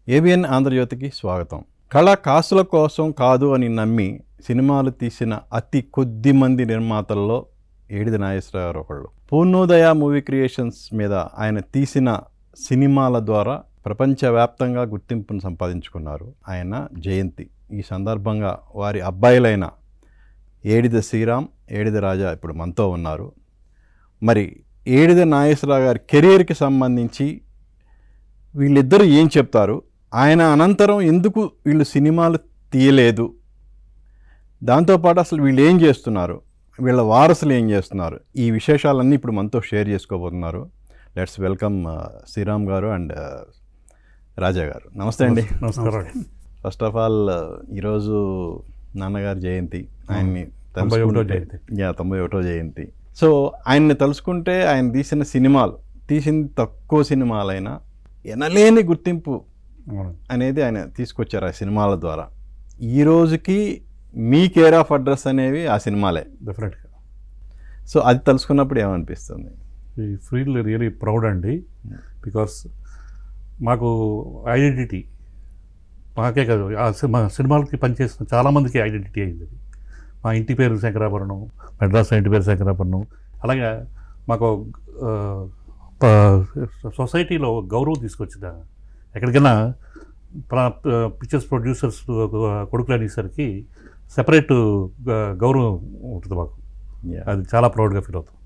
ABN ఆంధ్రజ్యోతికి స్వాగతం. కళ కాసుల కోసం కాదు అని నమ్మి సినిమాలు తీసిన అతి కొద్ది మంది నిర్మాతల్లో ఏడిది నాగేశ్వరరావు గారు ఒకళ్ళు. పూర్ణోదయ మూవీ క్రియేషన్స్ మీద ఆయన తీసిన సినిమాల ద్వారా ప్రపంచవ్యాప్తంగా గుర్తింపును సంపాదించుకున్నారు. ఆయన జయంతి. ఈ సందర్భంగా వారి అబ్బాయిలైన ఏడిది శ్రీరామ్, ఏడిది రాజా ఇప్పుడు మనతో ఉన్నారు. మరి ఏడిది నాగేశ్వరరావు గారి కెరీర్కి సంబంధించి వీళ్ళిద్దరూ ఏం చెప్తారు, ఆయన అనంతరం ఎందుకు వీళ్ళు సినిమాలు తీయలేదు, దాంతోపాటు అసలు వీళ్ళు ఏం చేస్తున్నారు, వీళ్ళ వారసులు ఏం చేస్తున్నారు, ఈ విశేషాలన్నీ ఇప్పుడు మనతో షేర్ చేసుకోబోతున్నారు. లెట్స్ వెల్కమ్ శ్రీరామ్ గారు అండ్ రాజా గారు. నమస్తే అండి. నమస్కారం. ఫస్ట్ ఆఫ్ ఆల్ ఈరోజు నాన్నగారు జయంతి, ఆయన్ని 91వ జయంతి. సో ఆయన్ని తలుచుకుంటే ఆయన తీసిన సినిమాలు, తీసింది తక్కువ సినిమాలైనా ఎనలేని గుర్తింపు అనేది ఆయన తీసుకొచ్చారు ఆ సినిమాల ద్వారా. ఈ రోజుకి మీ కేర్ ఆఫ్ అడ్రస్ అనేవి ఆ సినిమాలే డెఫినెట్గా. సో అది తలుచుకున్నప్పుడు ఏమనిపిస్తుంది? ఈ ఫీల్ రియలీ ప్రౌడ్ అండి. బికాస్ మాకు ఐడెంటిటీ, మాకే కాదు ఆ సినిమాలకి పనిచేస్తున్న చాలామందికి ఐడెంటిటీ అయింది. మా ఇంటి పేరు శంకరాభరణం, మెడ్రాస్ ఇంటి పేరు శంకరాభరణం. అలాగే మాకు సొసైటీలో గౌరవం తీసుకొచ్చిన, ఎక్కడికైనా పిక్చర్స్ ప్రొడ్యూసర్స్ కొడుకులు అనేసరికి సెపరేట్ గౌరవం ఉంటుంది మాకు. అది చాలా ప్రౌడ్గా ఫీల్ అవుతాం.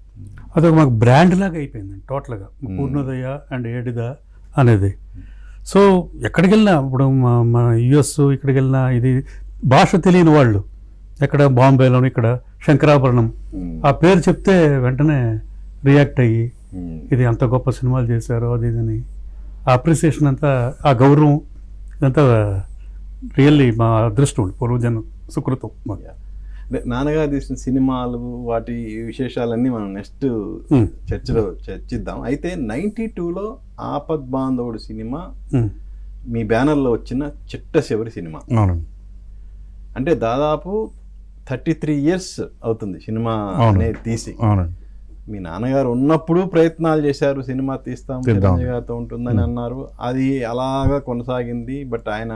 అదొక మాకు బ్రాండ్ లాగా అయిపోయింది టోటల్గా, పూర్ణోదయ అండ్ ఏడిద అనేది. సో ఎక్కడికి వెళ్ళినా ఇప్పుడు మన యుఎస్ ఇక్కడికి వెళ్ళినా ఇది భాష తెలియని వాళ్ళు, ఎక్కడ బాంబేలో ఇక్కడ శంకరాభరణం ఆ పేరు చెప్తే వెంటనే రియాక్ట్ అయ్యి ఇది అంత గొప్ప సినిమాలు చేశారు అది ఇదని అప్రిసియేషన్ అంతా, ఆ గౌరవం ఇదంతా రియల్లీ మా అదృష్టం, పూర్వజన్మ సుకృతం. నాన్నగారు తీసిన సినిమాలు వాటి విశేషాలన్నీ మనం నెక్స్ట్ చర్చలో చర్చిద్దాం. అయితే 92లో ఆపద్ బాంధవుడు సినిమా మీ బ్యానర్లో వచ్చిన చిట్ట చివరి సినిమా. అంటే దాదాపు 33 years అవుతుంది సినిమా అనేది తీసి. మీ నాన్నగారు ఉన్నప్పుడు ప్రయత్నాలు చేశారు, సినిమా తీస్తాం చిరంజీవి గారితో ఉంటుందని అన్నారు. అది అలాగా కొనసాగింది. బట్ ఆయన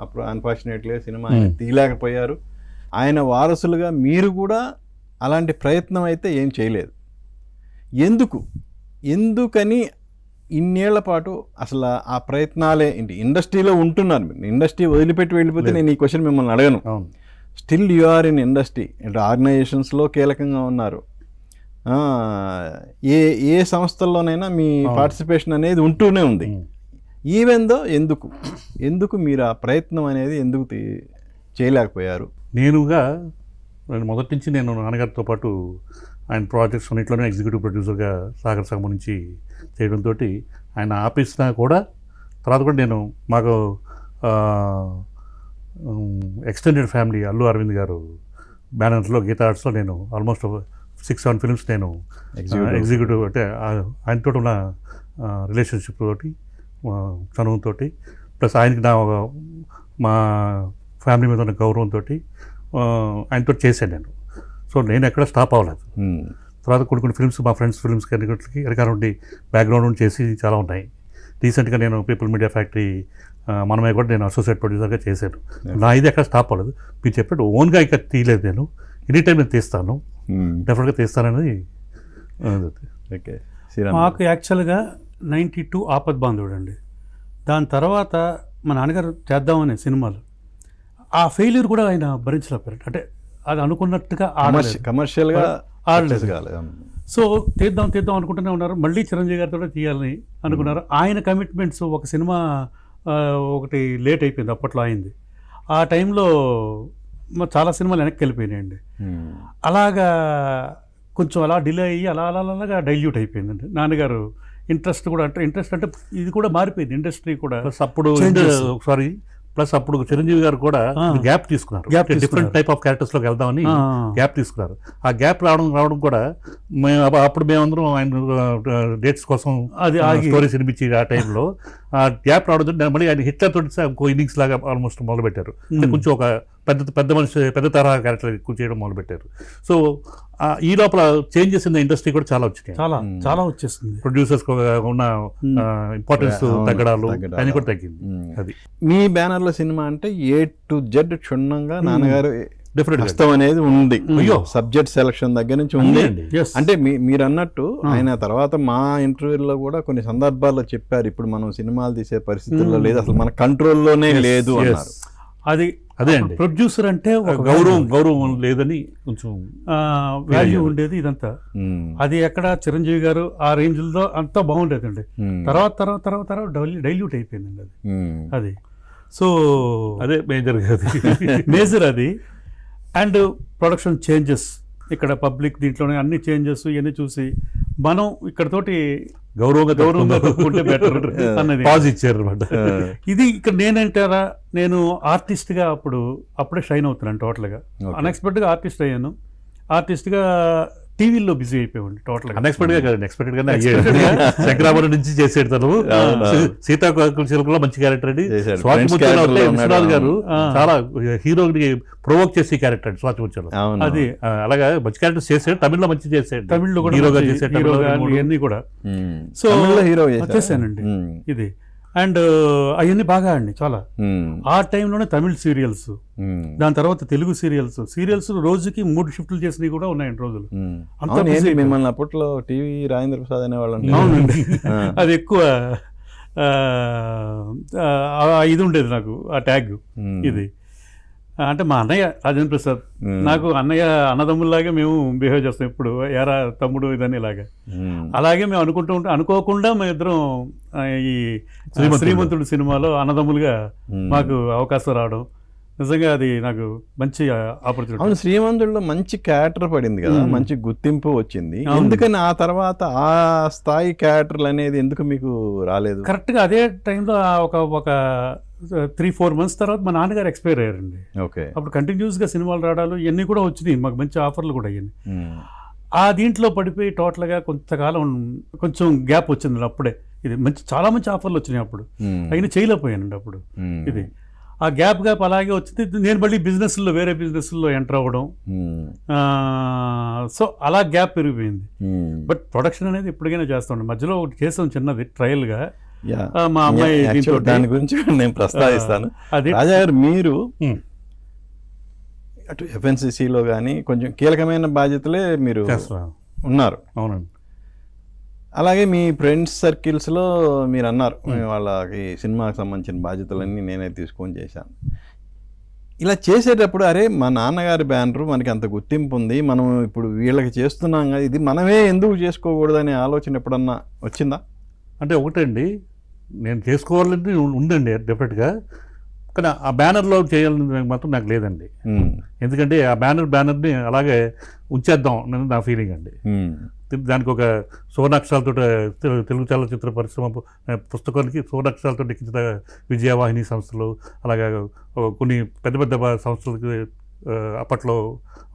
అప్పుడు అన్ఫార్చునేట్లీగా సినిమా తీయలేకపోయారు. ఆయన వారసులుగా మీరు కూడా అలాంటి ప్రయత్నం అయితే ఏం చేయలేదు. ఎందుకని ఇన్నేళ్ల పాటు అసలు ఆ ప్రయత్నాలే ఏంటి? ఇండస్ట్రీలో ఉంటున్నారు మీరు, ఇండస్ట్రీ వదిలిపెట్టి వెళ్ళిపోతే నేను ఈ క్వశ్చన్ మిమ్మల్ని అడగను. Still you are in industry, అంటే ఆర్గనైజేషన్స్లో కీలకంగా ఉన్నారు. ఏ సంస్థల్లోనైనా మీ పార్టిసిపేషన్ అనేది ఉంటూనే ఉంది. ఈవెన్ దో ఎందుకు మీరు ఆ ప్రయత్నం అనేది ఎందుకు చేయలేకపోయారు? నేను మొదటి నుంచి నేను నాన్నగారితో పాటు ఆయన ప్రాజెక్ట్స్ అన్నింటిలోనే ఎగ్జిక్యూటివ్ ప్రొడ్యూసర్గా సాగర సంఘం నుంచి చేయడంతో ఆయన ఆపేసినా కూడా తర్వాత కూడా నేను మాకు ఎక్స్టెండెడ్ ఫ్యామిలీ అల్లు అరవింద్ గారు బ్యానర్స్లో గీతా ఆర్ట్స్లో నేను ఆల్మోస్ట్ 6-7 ఫిల్మ్స్ నేను ఎగ్జిక్యూటివ్, అంటే ఆయనతో ఉన్న రిలేషన్షిప్ తోటి, చనువుతో, ప్లస్ ఆయనకి మా ఫ్యామిలీ మీద ఉన్న గౌరవంతో ఆయనతో చేశాను నేను. సో నేను ఎక్కడ స్టాప్ అవ్వలేదు. తర్వాత కొన్ని ఫిల్మ్స్ మా ఫ్రెండ్స్ ఫిల్మ్స్కి అన్నిటికి ఎరకాల నుండి బ్యాక్గ్రౌండ్ నుండి చేసి చాలా ఉన్నాయి. రీసెంట్గా నేను పీపుల్ మీడియా ఫ్యాక్టరీ మనమే కూడా నేను అసోసియేట్ ప్రొడ్యూసర్గా చేశాను. నా ఇది ఎక్కడ స్టాప్ అవ్వలేదు. మీరు చెప్పినట్టు ఓన్గా ఇక్కడ తీయలేదు. నేను ఎనీ టైం నేను తీస్తాను, డెఫినెట్గా తీస్తానని. ఓకే. మాకు యాక్చువల్గా 92 ఆపద్ బాంధవుడు అండి. దాని తర్వాత మా నాన్నగారు చేద్దామనే సినిమాలు, ఆ ఫెయిల్యూర్ కూడా ఆయన భరించలేకపోయారు. అంటే అది అనుకున్నట్టుగా కమర్షియల్గా ఆడలేదు. సో తీద్దాం అనుకుంటూనే ఉన్నారు. మళ్ళీ చిరంజీవి గారితో తీయాలని అనుకున్నారు. ఆయన కమిట్మెంట్స్, ఒక సినిమా ఒకటి లేట్ అయిపోయింది అప్పట్లో అయింది. ఆ టైంలో చాలా సినిమాలు వెనక్కి వెళ్ళిపోయినాయండి. అలాగా కొంచెం అలా డిలే అయ్యి అలాగా డైల్యూట్ అయిపోయిందండి. నాన్నగారు ఇంట్రెస్ట్ అంటే ఇది కూడా మారిపోయింది ఇండస్ట్రీ కూడా. అప్పుడు ప్లస్ అప్పుడు చిరంజీవి గారు కూడా గ్యాప్ తీసుకున్నారు. డిఫరెంట్ టైప్ ఆఫ్ క్యారెక్టర్స్లోకి వెళ్దామని గ్యాప్ తీసుకున్నారు. ఆ గ్యాప్ రావడం కూడా అప్పుడు మేమందరం ఆయన డేట్స్ కోసం స్టోరీస్ వినిపించి ఆ టైంలో ఆ గ్యాప్ రావడం మళ్ళీ ఆయన హిట్లర్ తోటి ఇంకో ఇన్నింగ్స్ లాగా ఆల్మోస్ట్ మొదలుపెట్టారు. కొంచెం ఒక పెద్ద మనిషి పెద్ద తరహా క్యారెక్టర్ ఎక్కువ చేయడం మొదలుపెట్టారు. సో ఈ లోపల చేంజెస్ ఇన్ ద ఇండస్ట్రీ కూడా చాలా వచ్చినాయి. చాలా వచ్చేసింది. ప్రొడ్యూసర్స్ ఉన్న ఇంపార్టెన్స్ తగ్గడాలు అన్ని కూడా తగ్గింది. అది మీ బ్యానర్లో సినిమా అంటే A to Z క్షుణ్ణంగా నాన్నగారు డెఫినెట్ హస్తం అనేది ఉంది. అయ్యో సబ్జెక్ట్ సెలక్షన్ దగ్గర నుంచి ఉంది. Yes. అంటే మీరు అన్నట్టు ఆయన తర్వాత మా ఇంటర్వ్యూలో కూడా కొన్ని సందర్భాల్లో చెప్పారు, ఇప్పుడు మనం సినిమాలు తీసే పరిస్థితుల్లో లేదు, అసలు మన కంట్రోల్లోనే లేదు అన్నారు. అదే అండి, ప్రొడ్యూసర్ అంటే ఒక గౌరవం లేదని కొంచెం వాల్యూ ఉండేది ఇదంతా. అది ఎక్కడ చిరంజీవి గారు ఆ రేంజ్ లో అంతా బాగుండేదండి. తర్వాత డైల్యూట్ అయిపోయిందండి అది. సో అదే మేజర్ అది. అండ్ ప్రొడక్షన్ చేంజెస్ ఇక్కడ పబ్లిక్ దీంట్లోనే అన్ని చేంజెస్ ఇవన్నీ చూసి మనం ఇక్కడతోటి గౌరవంగా తప్పుకుంటే బెటర్ అన్నది పాజ్ ఇచ్చారు అనమాట. ఇది ఇక్కడ నేనంటారా, నేను ఆర్టిస్ట్గా అప్పుడే షైన్ అవుతున్నాను టోటల్గా. అన్ఎక్స్పెక్టెడ్గా ఆర్టిస్ట్ అయ్యాను. ఆర్టిస్ట్గా టీవీలో బిజీ అయిపోయాడు టోటల్గా. అన్ఎక్స్పెక్టెడ్ గా ఎక్స్పెక్టెడ్ గానే శంకరాభరణం నుంచి చేసేడు తను. సీతాకోకల చిలుకలో మంచి క్యారెక్టర్ అండి. విశ్వనాథ్ గారు చాలా హీరోకి ప్రొవోక్ చేసే క్యారెక్టర్ అండి స్వాతిముత్యంలో. అది అలాగా మంచి క్యారెక్టర్ చేసాడు. తమిళ్లో మంచి చేసాడు, తమిళ్లో కూడా హీరోగా చేసాడు ఇవన్నీ కూడా. సో హీరో చేశానండి ఇది. అండ్ అవన్నీ బాగా అండి చాలా. ఆ టైంలోనే తమిళ్ సీరియల్స్, దాని తర్వాత తెలుగు సీరియల్స్ రోజుకి 3 షిఫ్ట్లు చేసినవి కూడా ఉన్నాయండి రోజులు. మిమ్మల్ని అప్పట్లో టీవీ రాజేంద్ర ప్రసాద్ అనేవాళ్ళు. అవునండి, అది ఎక్కువ ఇది ఉండేది నాకు ఆ ట్యాగ్. ఇది అంటే మా అన్నయ్య రాజేంద్ర ప్రసాద్, నాకు అన్నయ్య అన్నదమ్ముల్లాగే మేము బిహేవ్ చేస్తాం ఎప్పుడు, ఎరా తమ్ముడు ఇదని ఇలాగా. అలాగే మేము అనుకోకుండా మేము ఇద్దరం ఈ శ్రీమంతుడు సినిమాలో అన్నదమ్ములుగా మాకు అవకాశం రావడం నిజంగా అది నాకు మంచి ఆపర్చునిటీ. అవును, శ్రీమంతుడిలో మంచి క్యారెక్టర్ పడింది కదా, మంచి గుర్తింపు వచ్చింది. ఎందుకని ఆ తర్వాత ఆ స్థాయి క్యారెక్టర్లు అనేది ఎందుకు మీకు రాలేదు? కరెక్ట్గా అదే టైంలో ఒక 3-4 months తర్వాత మా నాన్నగారు ఎక్స్పైర్ అయ్యారండి. ఓకే, అప్పుడు కంటిన్యూస్గా సినిమాలు రావడాలు ఇవన్నీ కూడా వచ్చినాయి, మాకు మంచి ఆఫర్లు కూడా అయ్యాయి. ఆ దీంట్లో పడిపోయి టోటల్గా కొంతకాలం కొంచెం గ్యాప్ వచ్చింది. అప్పుడే ఇది చాలా మంచి ఆఫర్లు వచ్చినాయి, అప్పుడు అయినా చేయలేకపోయానండి అప్పుడు. ఇది ఆ గ్యాప్ అలాగే వచ్చింది. నేను మళ్ళీ వేరే బిజినెస్లో ఎంటర్ అవ్వడం, సో అలా గ్యాప్ పెరిగిపోయింది. బట్ ప్రొడక్షన్ అనేది ఎప్పటికైనా చేస్తాం. మధ్యలో ఒకటి చేసాం చిన్నది ట్రయల్గా, మా అమ్మాయి దాని గురించి నేను ప్రస్తావిస్తాను. రాజా గారు, మీరు అటు FNCCలో కానీ కొంచెం కీలకమైన బాధ్యతలే మీరు ఉన్నారు. అవునండి. అలాగే మీ ఫ్రెండ్స్ సర్కిల్స్లో మీరు అన్నారు, వాళ్ళకి సినిమాకి సంబంధించిన బాధ్యతలన్నీ నేనే తీసుకొని చేశాను. ఇలా చేసేటప్పుడు అరే మా నాన్నగారి బ్యానరు మనకి అంత గుర్తింపు ఉంది, మనం ఇప్పుడు వీళ్ళకి చేస్తున్నాం కదా, ఇది మనమే ఎందుకు చేసుకోకూడదు అనే ఆలోచన ఎప్పుడన్నా వచ్చిందా? అంటే ఒకటండి, నేను చేసుకోవాలంటే ఉందండి డెఫినెట్గా, కానీ ఆ బ్యానర్లో చేయాలని మాత్రం నాకు లేదండి. ఎందుకంటే ఆ బ్యానర్ని అలాగే ఉంచేద్దాం అనేది నా ఫీలింగ్ అండి. దానికి ఒక సువర్ణాక్షరాలతో తెలుగు చలనచిత్ర పరిశ్రమ పుస్తకానికి సువర్ణాక్షరాలతో లిఖించిన విజయవాహిని సంస్థలు, అలాగే కొన్ని పెద్ద సంస్థలకి అప్పట్లో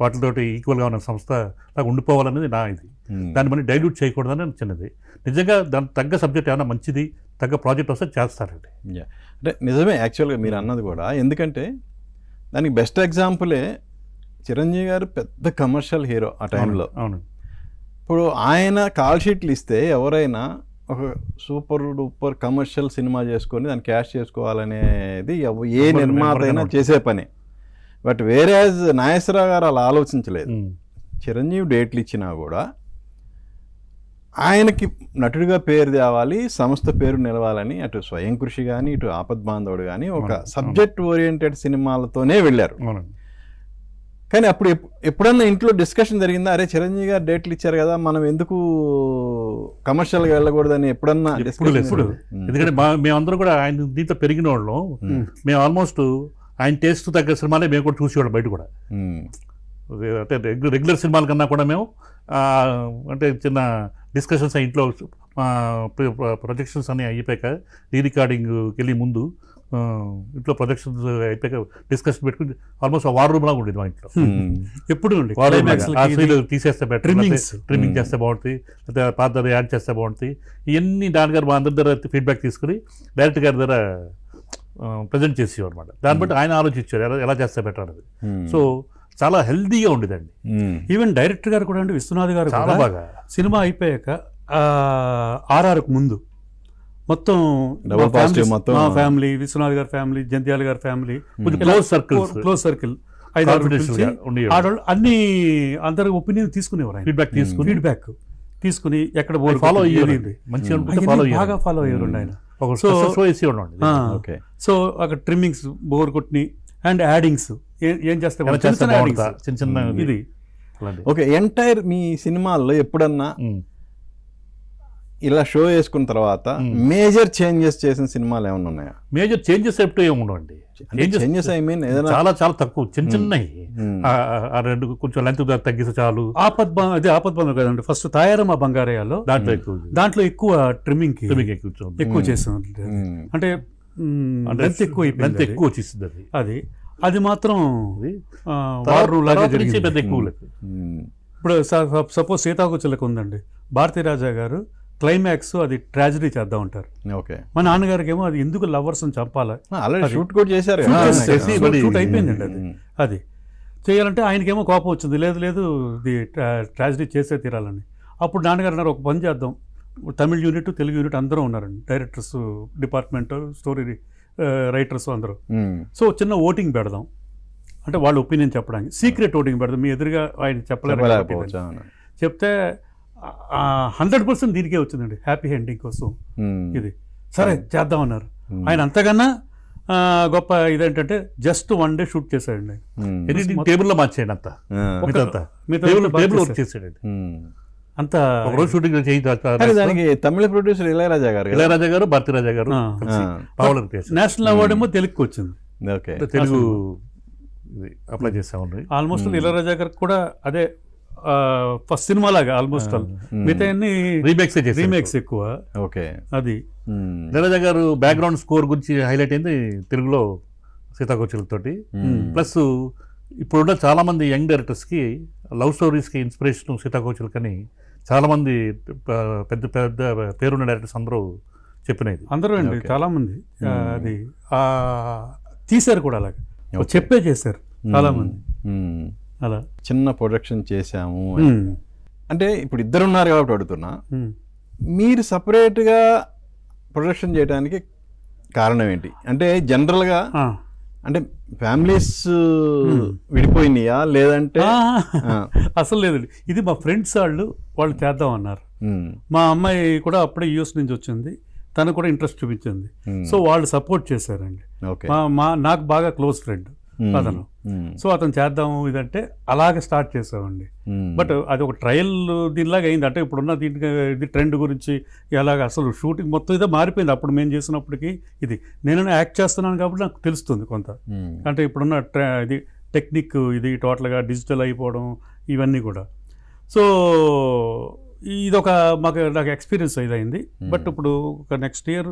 వాటితోటి ఈక్వల్గా ఉన్న సంస్థ నాకు ఉండిపోవాలనేది నా ఇది. దాన్ని మళ్ళీ డైల్యూట్ చేయకూడదని చిన్నది. నిజంగా దానికి తగ్గ సబ్జెక్ట్ ఏమైనా మంచిది తగ్గ ప్రాజెక్ట్ వస్తే చేస్తారండి. అంటే నిజమే యాక్చువల్గా మీరు అన్నది కూడా. ఎందుకంటే దానికి బెస్ట్ ఎగ్జాంపులే చిరంజీవి గారు పెద్ద కమర్షియల్ హీరో ఆ టైంలో. అవును. ఇప్పుడు ఆయన కాల్ షీట్లు ఇస్తే ఎవరైనా ఒక సూపర్ డూపర్ కమర్షియల్ సినిమా చేసుకొని దాన్ని క్యాష్ చేసుకోవాలనేది ఏ నిర్మాత అయినా చేసే పని. బట్ వేరే నాగేశ్వరరావు గారు అలా ఆలోచించలేదు. చిరంజీవి డేట్లు ఇచ్చినా కూడా ఆయనకి నటుడిగా పేరు తేవాలి, సంస్థ పేరు నిలవాలని అటు స్వయం కృషి కానీ ఇటు ఆపద్బాంధవుడు కానీ ఒక సబ్జెక్ట్ ఓరియంటెడ్ సినిమాలతోనే వెళ్ళారు. కానీ అప్పుడు ఎప్పుడన్నా ఇంట్లో డిస్కషన్ జరిగిందా, అరే చిరంజీవి గారు డేట్లు ఇచ్చారు కదా మనం ఎందుకు కమర్షియల్గా వెళ్ళకూడదని ఎప్పుడన్నా? ఎప్పుడు. ఎందుకంటే మేమందరం కూడా ఆయన దీంట్లో పెరిగిన వాళ్ళం. మేము ఆల్మోస్ట్ ఆయన టేస్ట్ తగ్గ సినిమాలే మేము కూడా చూసేవాళ్ళం బయట కూడా. అంటే రెగ్యులర్ సినిమాల కన్నా కూడా మేము అంటే చిన్న డిస్కషన్స్ ఇంట్లో ప్రొజెక్షన్స్ అన్నీ అయిపోయాక రీ రికార్డింగ్కి వెళ్ళి ముందు ఇంట్లో ప్రొజెక్షన్స్ అయిపోయాక డిస్కషన్ పెట్టుకుని ఆల్మోస్ట్ వార్ రూమ్ లాగా ఉండేది మా ఇంట్లో. ఎప్పుడు తీసేస్తే బెటర్, ట్రిమ్మింగ్ చేస్తే బాగుంటుంది, లేదా పాత యాడ్ చేస్తే బాగుంటుంది. ఇవన్నీ దాని గారు మా అందరి దగ్గర ఫీడ్బ్యాక్ తీసుకుని డైరెక్టర్ గారి దగ్గర ప్రజెంట్ చేసేవారు అనమాట. దాన్ని బట్టి ఆయన ఆలోచించారు ఎలా చేస్తే బెటర్ అనేది. సో చాలా హెల్దీగా ఉండేదండి. ఈవెన్ డైరెక్టర్ గారు కూడా అండి, విశ్వనాథ్ గారు చాలా బాగా సినిమా అయిపోయాక ఆర్ఆర్కు ముందు మొత్తం మా ఫ్యామిలీ, విశ్వనాథ్ గారి ఫ్యామిలీ, జంధ్యాల గారి ఫ్యామిలీ, క్లోజ్ సర్కిల్ 5-6 ఆడవాళ్ళు అన్ని అందరి ఒపీనియన్ తీసుకునేవారు, ఫీడ్బ్యాక్ తీసుకుని ఎక్కడ బాగా ఫాలో అయ్యారు ఆయన. సో అక్కడ ట్రిమ్మింగ్స్ బోర్ కొట్టిని అండ్ యాడింగ్స్ ఏం చేస్తారు చిన్న చిన్న ఇది. ఓకే, ఎంటైర్ మీ సినిమాల్లో ఎప్పుడన్నా ఇలా షో వేసుకున్న తర్వాత మేజర్ చేంజెస్ చేసిన సినిమాలు ఏమన్నా ఉన్నాయా? మేజర్ చేంజెస్ ఎప్పుడు ఏమి ఉండవండి. చేంజెస్ ఐ మీన్ చాలా చాలా తక్కువ, చిన్నవి. రెండు కొంచెం లెంత్ తగ్గిస్తే చాలు. ఆపద్బంధం కదండి, ఫస్ట్ తాయారమ్మ బంగారయ్యలో దాంట్లో ఎక్కువ ట్రిమ్మింగ్ ఎక్కువ చేస్తాం. అంటే లెంత్ ఎక్కువ వచ్చేసింది అది మాత్రం పెద్ద ఎక్కువ లేదు. ఇప్పుడు సపోజ్ సీతాకోచిలకు ఉందండి, భారతీరాజా గారు క్లైమాక్స్ అది ట్రాజడీ చేద్దాం ఉంటారు. ఓకే, మా నాన్నగారికి ఏమో అది ఎందుకు లవర్స్ చంపాలి, షూట్ కూడా చేశారు, షూట్ అయిపోయిందండి. అది చేయాలంటే ఆయనకేమో కోపం వచ్చింది, లేదు ఇది ట్రాజడీ చేసే తీరాలని. అప్పుడు నాన్నగారు అన్నారు, ఒక పని చేద్దాం, తమిళ యూనిట్ తెలుగు యూనిట్ అందరూ ఉన్నారండి, డైరెక్టర్స్ డిపార్ట్మెంట్, స్టోరీ రైటర్స్ అందరూ. సో చిన్న ఓటింగ్ పెడదాం అంటే వాళ్ళ ఒపీనియన్ చెప్పడానికి, సీక్రెట్ ఓటింగ్ పెడదాం, మీ ఎదురుగా ఆయన చెప్పలేరు. చెప్తే 100% దీనికే వచ్చిందండి, హ్యాపీ ఎండింగ్ కోసం. ఇది సరే చేద్దామన్నారు. ఆయన అంతకన్నా గొప్ప ఇదేంటంటే జస్ట్ 1 day షూట్ చేశాడండి. టేబుల్లో మార్చేయండి అంతా, అంత షూటింగ్ దానికి తమిళ ప్రొడ్యూసర్ ఇళయరాజా గారు, భారతీరాజా గారు నేషనల్ అవార్డు ఏమో తెలుగుకి వచ్చింది. తెలుగు అప్లై చేసామండి. ఆల్మోస్ట్ ఇళయరాజా గారికి కూడా అదే ఫస్ట్ సినిమా లాగా ఆల్మోస్ట్ మిగతా రీమేక్స్ ఎక్కువ. ఓకే, అది ఇళయరాజా గారు బ్యాక్గ్రౌండ్ స్కోర్ గురించి హైలైట్ అయింది తెలుగులో సీతాకోచిలతోటి. ప్లస్ ఇప్పుడున్న చాలా మంది యంగ్ డైరెక్టర్స్కి లవ్ స్టోరీస్కి ఇన్స్పిరేషన్ సీతాకోచిలకని చాలా మంది పెద్ద పెద్ద పేరున్న డైరెక్టర్స్ అందరూ చెప్పినది. అందరూ అండి, చాలా మంది అది తీశారు కూడా, అలాగే చెప్పే చేశారు చాలా మంది. అలా చిన్న ప్రొడక్షన్ చేశాము అంటే ఇప్పుడు ఇద్దరు ఉన్నారు కాబట్టి అడుగుతున్నా, మీరు సపరేట్గా ప్రొడక్షన్ చేయడానికి కారణం ఏంటి? అంటే జనరల్గా అంటే ఫ్యామిలీస్ విడిపోయినాయా లేదంటే? అసలు లేదండి, ఇది మా ఫ్రెండ్స్ వాళ్ళు చేద్దాం అన్నారు. మా అమ్మాయి కూడా అప్పుడే యూఎస్ నుంచి వచ్చింది, తను కూడా ఇంట్రెస్ట్ చూపించింది. సో వాళ్ళు సపోర్ట్ చేశారండి. నాకు బాగా క్లోజ్ ఫ్రెండ్ అతను. సో అతను చేద్దాము ఇదంటే అలాగే స్టార్ట్ చేసామండి. బట్ అది ఒక ట్రయల్ దీనిలాగా అయింది. అంటే ఇప్పుడున్న దీనికి ఇది ట్రెండ్ గురించి ఎలాగ అసలు షూటింగ్ మొత్తం ఇదే మారిపోయింది. అప్పుడు మేము చేసినప్పటికీ ఇది నేను యాక్ట్ చేస్తున్నాను కాబట్టి నాకు తెలుస్తుంది కొంత. అంటే ఇప్పుడున్న ఇది టెక్నిక్ ఇది టోటల్గా డిజిటల్ అయిపోవడం ఇవన్నీ కూడా. సో ఇదొక నాకు ఎక్స్పీరియన్స్ ఇదైంది. బట్ ఇప్పుడు ఒక నెక్స్ట్ ఇయర్